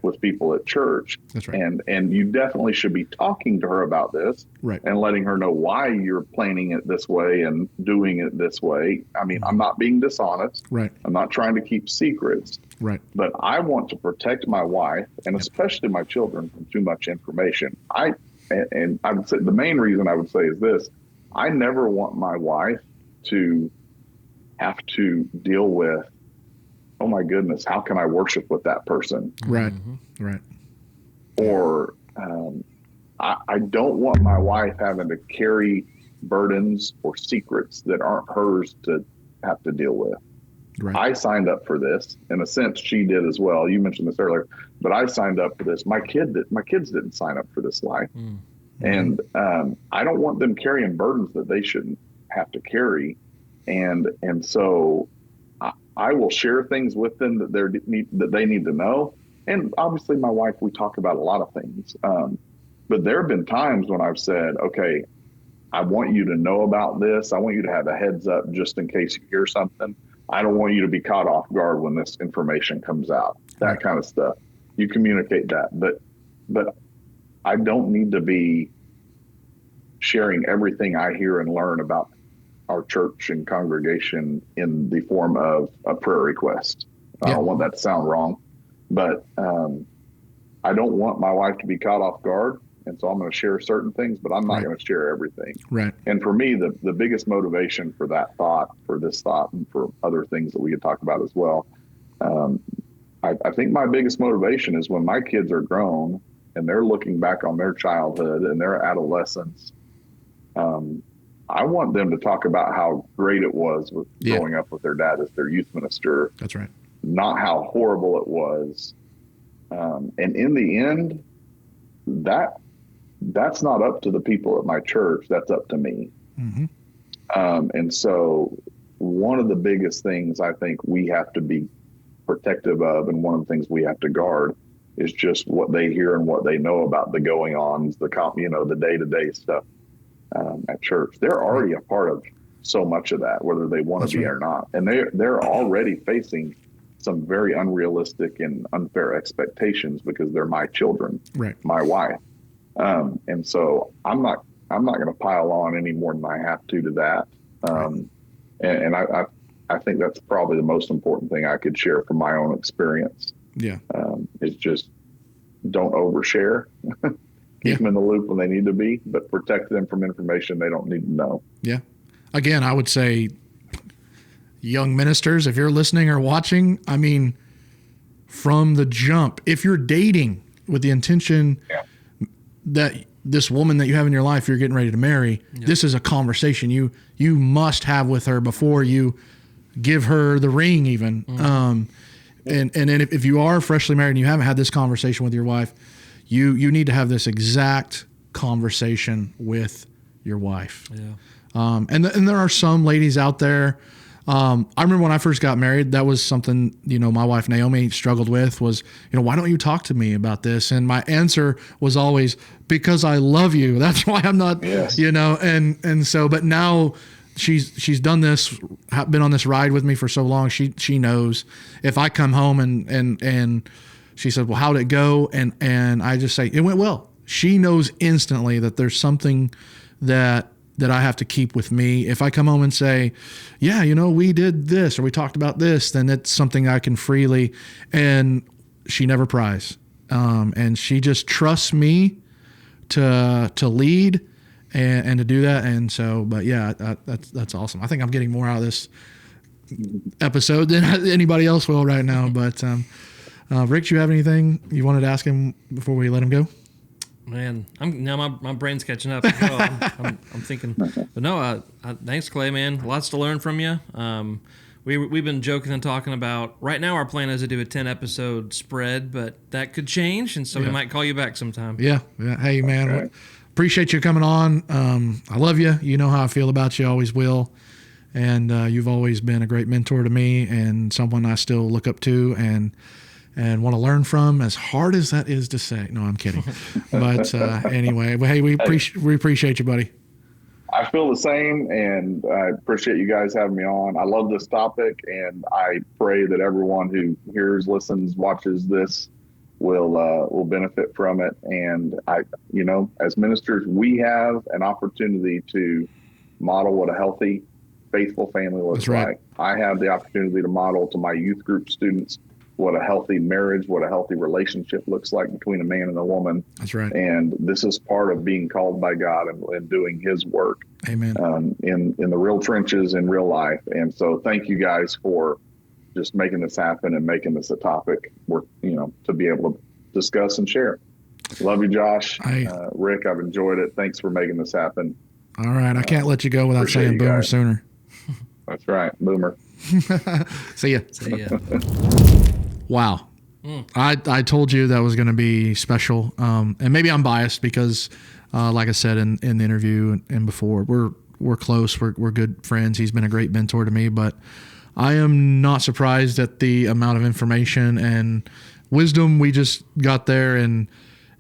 with people at church. That's right. And you definitely should be talking to her about this, and letting her know why you're planning it this way and doing it this way. I mean, I'm not being dishonest. Right. I'm not trying to keep secrets. Right. But I want to protect my wife and especially my children from too much information. And I would say the main reason I would say is this: I never want my wife to have to deal with, oh my goodness, how can I worship with that person? Right. Right. Or I don't want my wife having to carry burdens or secrets that aren't hers to have to deal with. Right. I signed up for this. In a sense, she did as well. You mentioned this earlier, but I signed up for this. My kids didn't sign up for this life. And I don't want them carrying burdens that they shouldn't have to carry. And so I will share things with them that they need to know. And obviously my wife, we talk about a lot of things. But there have been times when I've said, okay, I want you to know about this. I want you to have a heads up just in case you hear something. I don't want you to be caught off guard when this information comes out, that kind of stuff. You communicate that, but I don't need to be sharing everything I hear and learn about our church and congregation in the form of a prayer request. I don't want that to sound wrong, but I don't want my wife to be caught off guard. And so I'm going to share certain things, but I'm not going to share everything. Right. And for me, the biggest motivation for that thought, for this thought, and for other things that we could talk about as well, I think my biggest motivation is when my kids are grown and they're looking back on their childhood and their adolescence. I want them to talk about how great it was with growing up with their dad as their youth minister. That's right. Not how horrible it was. And in the end, that's not up to the people at my church. That's up to me. And so one of the biggest things I think we have to be protective of, and one of the things we have to guard, is just what they hear and what they know about the going-ons, the day-to-day stuff at church. They're already a part of so much of that, whether they want to be or not. And they're already facing some very unrealistic and unfair expectations because they're my children, my wife. And so I'm not going to pile on any more than I have to that. And I think that's probably the most important thing I could share from my own experience. Is just don't overshare. Keep them in the loop when they need to be, but protect them from information they don't need to know. Again, I would say, young ministers, if you're listening or watching, I mean, from the jump, if you're dating with the intention that this woman that you have in your life, you're getting ready to marry, this is a conversation you must have with her before you give her the ring even. And then if you are freshly married and you haven't had this conversation with your wife, you need to have this exact conversation with your wife. And there are some ladies out there. I remember when I first got married, that was something, my wife Naomi struggled with was, why don't you talk to me about this? And my answer was always, because I love you. That's why I'm not, and so, but now she's done this, been on this ride with me for so long. She knows if I come home and she said, well, how'd it go? And I just say, it went well. She knows instantly that there's something that I have to keep with me. If I come home and say, yeah, we did this or we talked about this, then it's something I can freely, and she never pries. And she just trusts me to lead and to do that. And so, but yeah, that's awesome. I think I'm getting more out of this episode than anybody else will right now. But Rick, do you have anything you wanted to ask him before we let him go? Man, my brain's catching up. I'm thinking, but no, thanks, Clay, man. Lots to learn from you. We've been joking and talking about, right now our plan is to do a 10-episode spread, but that could change, and so we might call you back sometime. Yeah. Hey, man, appreciate you coming on. I love you. You know how I feel about you, always will. And you've always been a great mentor to me and someone I still look up to and want to learn from, as hard as that is to say. No, I'm kidding. But anyway, hey, we appreciate you, buddy. I feel the same, and I appreciate you guys having me on. I love this topic, and I pray that everyone who hears, listens, watches this will benefit from it. And as ministers, we have an opportunity to model what a healthy, faithful family looks like. I have the opportunity to model to my youth group students what a healthy marriage, what a healthy relationship looks like between a man and a woman. That's right. And this is part of being called by God and doing his work. Amen. In the real trenches in real life. And so thank you guys for just making this happen and making this a topic to be able to discuss and share. Love you, Josh. Rick, I've enjoyed it. Thanks for making this happen. All right. I can't let you go without saying Boomer Sooner. That's right. Boomer. See ya. See ya. Wow. I told you that was going to be special. And maybe I'm biased because, like I said in the interview and before, we're close. We're good friends. He's been a great mentor to me, but I am not surprised at the amount of information and wisdom we just got there. And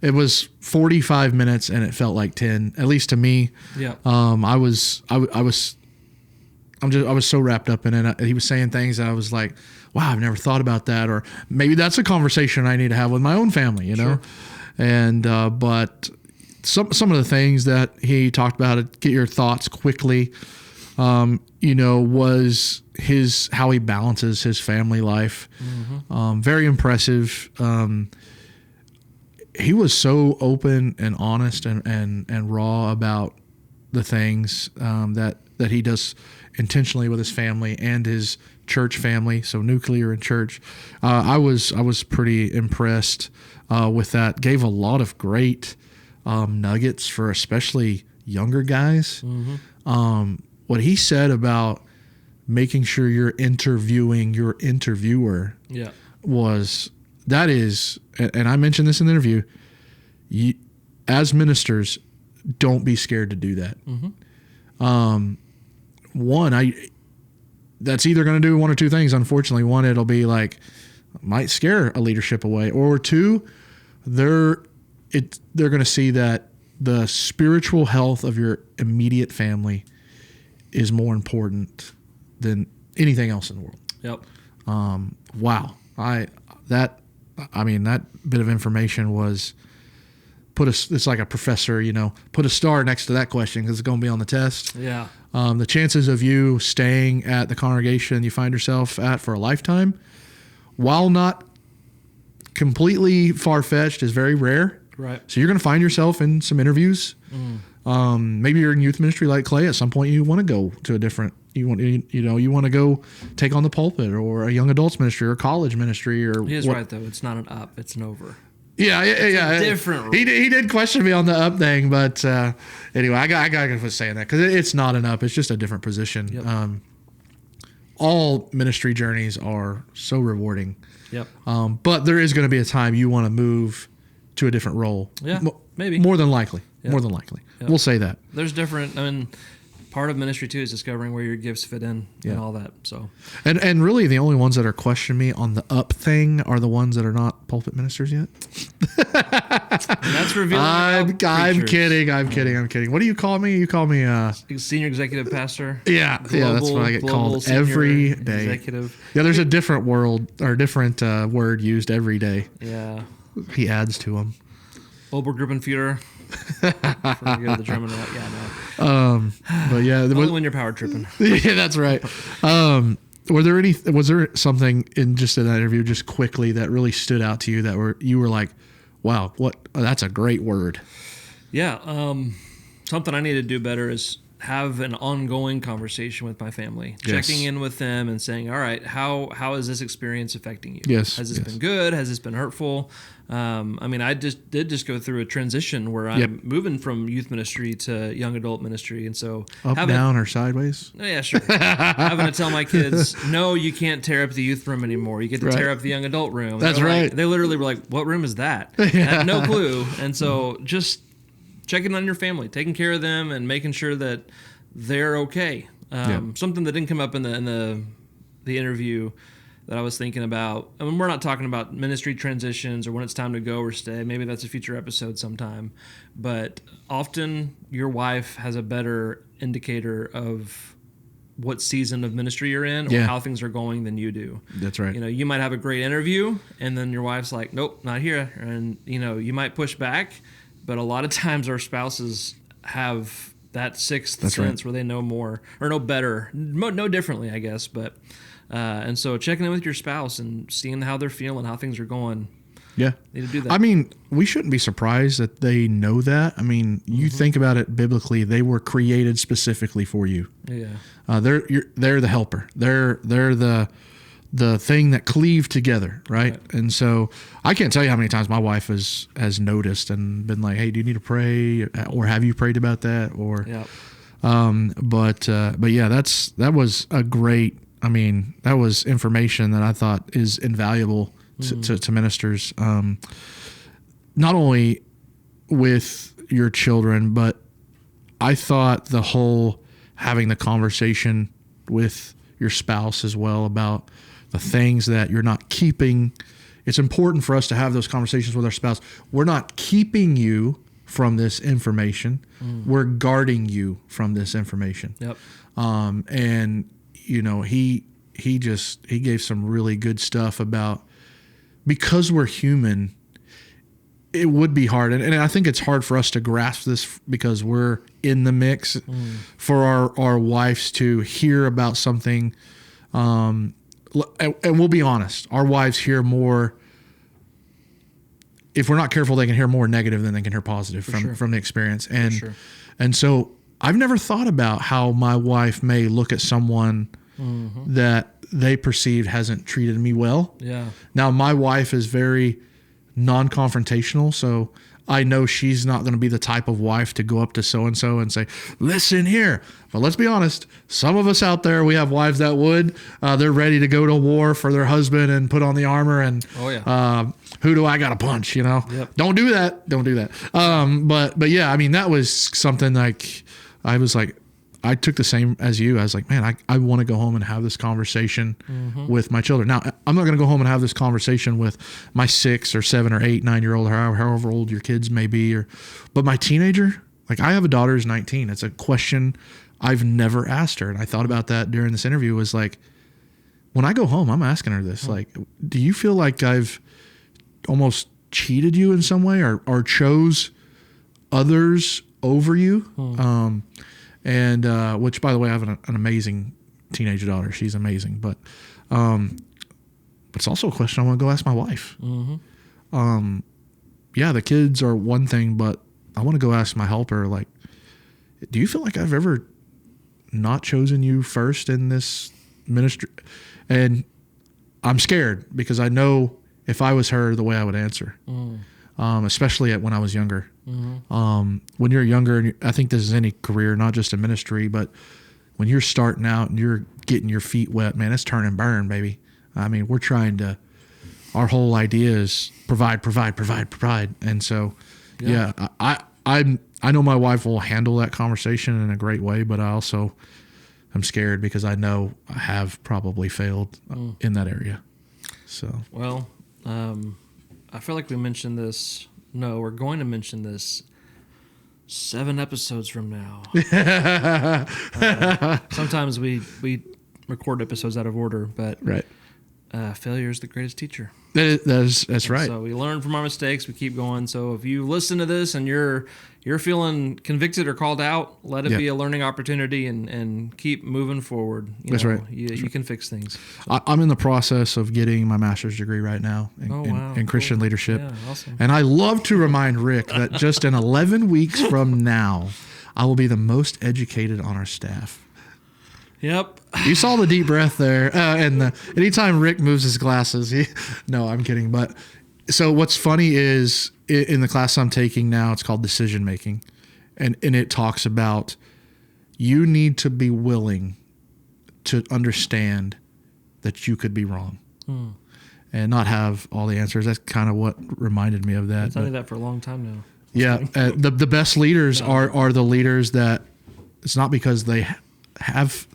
it was 45 minutes and it felt like 10, at least to me. Yeah. I was so wrapped up in it. He was saying things that I was like, wow, I've never thought about that. Or maybe that's a conversation I need to have with my own family, you know? Sure. And, but some of the things that he talked about, get your thoughts quickly, was how he balances his family life. Mm-hmm. Very impressive. He was so open and honest and raw about the things that he does intentionally with his family and his church family, so nuclear and church. I was pretty impressed with that. Gave a lot of great nuggets for especially younger guys. Mm-hmm. What he said about making sure you're interviewing your interviewer and I mentioned this in the interview, as ministers, don't be scared to do that. Mm-hmm. That's either going to do one or two things. Unfortunately, one, it'll be like, might scare a leadership away, or two, they're going to see that the spiritual health of your immediate family is more important than anything else in the world. Yep. Wow. That bit of information was it's like a professor, put a star next to that question because it's going to be on the test. Yeah. The chances of you staying at the congregation you find yourself at for a lifetime, while not completely far-fetched, is very rare. Right. So you're going to find yourself in some interviews. Maybe you're in youth ministry like Clay. At some point, you want to go to a different. You want to go take on the pulpit or a young adults ministry or college ministry or. He is right though. It's not an up. It's an over. Yeah. Different rule. He did question me on the up thing, but anyway, I got to saying that because it's not an up. It's just a different position. Yep. All ministry journeys are so rewarding. Yep. But there is going to be a time you want to move to a different role. Yeah. Maybe. More than likely. Yep. More than likely. Yep. We'll say that. There's different. Part of ministry too is discovering where your gifts fit in and all that. So, and really the only ones that are questioning me on the up thing are the ones that are not pulpit ministers yet. And that's revealing. I'm kidding. What do you call me? You call me senior executive pastor. Yeah, that's what I get called every day. Executive. Yeah, there's a different different word used every day. Yeah, he adds to them. Obergruppenführer. The German one. Yeah, no. But yeah, when you're power tripping. Yeah, that's right. Was there something in just in that interview, just quickly, that really stood out to you that you were like, wow, that's a great word. Yeah. Something I need to do better is have an ongoing conversation with my family, checking in with them and saying, all right, how is this experience affecting you? Yes. Has this been good? Has this been hurtful? I did go through a transition where I'm moving from youth ministry to young adult ministry. And so down or sideways? Yeah, sure. Having to tell my kids, no, you can't tear up the youth room anymore. You get to tear up the young adult room. That's right. They literally were like, what room is that? I had no clue. And so just checking on your family, taking care of them, and making sure that they're okay. Something that didn't come up in the interview that I was thinking about. I mean, we're not talking about ministry transitions or when it's time to go or stay. Maybe that's a future episode sometime. But often your wife has a better indicator of what season of ministry you're in or how things are going than you do. That's right. You might have a great interview and then your wife's like, nope, not here. And, you might push back. But a lot of times our spouses have that sixth sense where they know more or know better, know differently, I guess. But And so checking in with your spouse and seeing how they're feeling, how things are going. Yeah. Need to do that. I mean, we shouldn't be surprised that they know that. I mean, you think about it biblically, they were created specifically for you. Yeah. They're the helper. They're the thing that cleave together, right? And so I can't tell you how many times my wife has noticed and been like, "Hey, do you need to pray?" Or "Have you prayed about that?" Or Yeah. but yeah, that was a great. I mean, that was information that I thought is invaluable to ministers, not only with your children, but I thought the whole having the conversation with your spouse as well about the things that you're not keeping. It's important for us to have those conversations with our spouse. We're not keeping you from this information. We're guarding you from this information. Yep. And you know, he gave some really good stuff about, because we're human, it would be hard. And I think it's hard for us to grasp this because we're in the mix, for our wives to hear about something. And we'll be honest, our wives hear more. If we're not careful, they can hear more negative than they can hear positive from the experience. And so I've never thought about how my wife may look at someone that they perceive hasn't treated me well. Yeah. Now, my wife is very non-confrontational, so I know she's not going to be the type of wife to go up to so-and-so and say, "Listen here." But let's be honest, some of us out there, we have wives that would. They're ready to go to war for their husband and put on the armor and, who do I got to punch, you know? Yep. Don't do that. But yeah, I mean, that was something like, I was like, I took the same as you. I was like, man, I want to go home and have this conversation with my children. Now, I'm not going to go home and have this conversation with my 6 or 7 or 8, 9-year-old, or however old your kids may be. But my teenager, like, I have a daughter who's 19. It's a question I've never asked her. And I thought about that during this interview, was like, when I go home, I'm asking her this, like, do you feel like I've almost cheated you in some way, or chose others over you? And which, by the way, I have an amazing teenage daughter. She's amazing, but it's also a question I want to go ask my wife. Yeah, the kids are one thing, but I want to go ask my helper, like, do you feel like I've ever not chosen you first in this ministry? And I'm scared because I know if I was her, the way I would answer, especially when I was younger. When you're younger, and I think this is any career, not just in ministry, but when you're starting out and you're getting your feet wet, man, it's turn and burn, baby. I mean, we're trying to, our whole idea is provide. And so, yeah, I know my wife will handle that conversation in a great way, but I also am scared because I know I have probably failed in that area. So, well, I feel like we mentioned this. No, we're going to mention this 7 episodes from now. Sometimes we record episodes out of order, but right. Failure is the greatest teacher. That's right. So we learn from our mistakes. We keep going. So if you listen to this and you're feeling convicted or called out, let it be a learning opportunity and keep moving forward. That's right. You can fix things. I'm in the process of getting my master's degree right now in Christian leadership. Yeah, awesome. And I love to remind Rick that just in 11 weeks from now, I will be the most educated on our staff. Yep. You saw the deep breath there. And anytime Rick moves his glasses, no, I'm kidding. But so what's funny is in the class I'm taking now, it's called decision making. And it talks about you need to be willing to understand that you could be wrong and not have all the answers. That's kind of what reminded me of that. I've been telling you that for a long time now. Yeah. The best leaders are the leaders that it's not because they have...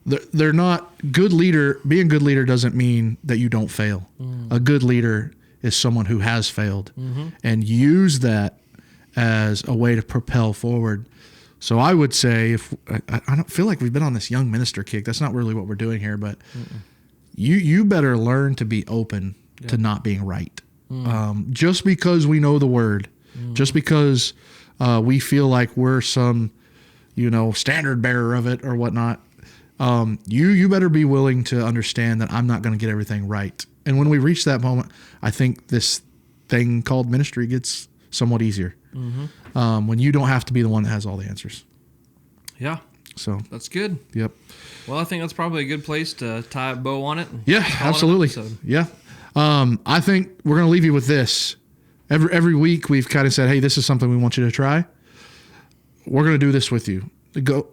They're not good leader. Being a good leader doesn't mean that you don't fail. A good leader is someone who has failed and use that as a way to propel forward. So I would say, if I don't feel like we've been on this young minister kick, that's not really what we're doing here, but you better learn to be open to not being right. Just because we know the word, just because we feel like we're some, standard bearer of it or whatnot, you better be willing to understand that I'm not going to get everything right. And when we reach that moment, I think this thing called ministry gets somewhat easier. When you don't have to be the one that has all the answers. Yeah. So that's good. Yep. Well, I think that's probably a good place to tie a bow on it. Yeah, absolutely. Yeah. I think we're going to leave you with this. Every week we've kind of said, hey, this is something we want you to try. We're going to do this with you. Go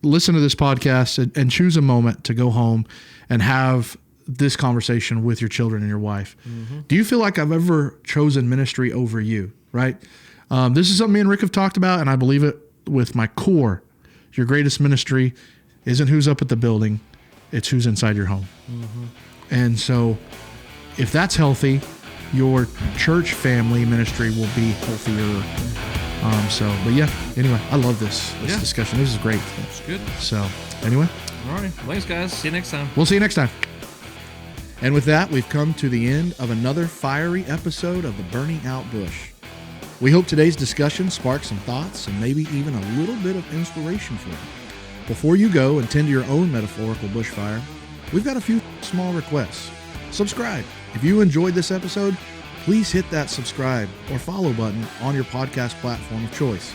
listen to this podcast and choose a moment to go home and have this conversation with your children and your wife. Do you feel like I've ever chosen ministry over you? Right? This is something me and Rick have talked about, and I believe it with my core. Your greatest ministry isn't who's up at the building, it's who's inside your home. And so if that's healthy, your church family ministry will be healthier. But yeah, anyway, I love this discussion. This is great. It's good. So anyway. All right. Thanks, guys. See you next time. We'll see you next time. And with that, we've come to the end of another fiery episode of the Burning Out Bush. We hope today's discussion sparks some thoughts and maybe even a little bit of inspiration for you. Before you go and tend to your own metaphorical bushfire, we've got a few small requests. Subscribe. If you enjoyed this episode, please hit that subscribe or follow button on your podcast platform of choice.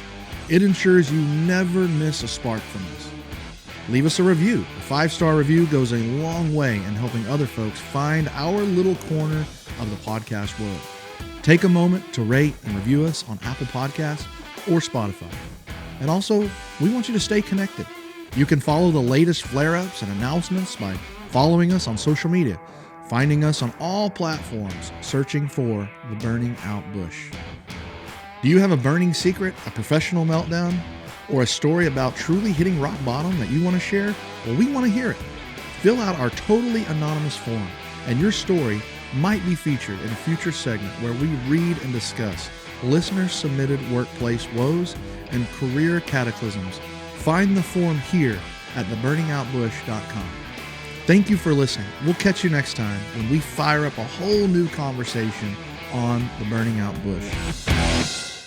It ensures you never miss a spark from us. Leave us a review. A 5-star review goes a long way in helping other folks find our little corner of the podcast world. Take a moment to rate and review us on Apple Podcasts or Spotify. And also, we want you to stay connected. You can follow the latest flare-ups and announcements by following us on social media, finding us on all platforms, searching for The Burning Out Bush. Do you have a burning secret, a professional meltdown, or a story about truly hitting rock bottom that you want to share? Well, we want to hear it. Fill out our totally anonymous form, and your story might be featured in a future segment where we read and discuss listener-submitted workplace woes and career cataclysms. Find the form here at theburningoutbush.com. Thank you for listening. We'll catch you next time when we fire up a whole new conversation on the Burning Out Bush.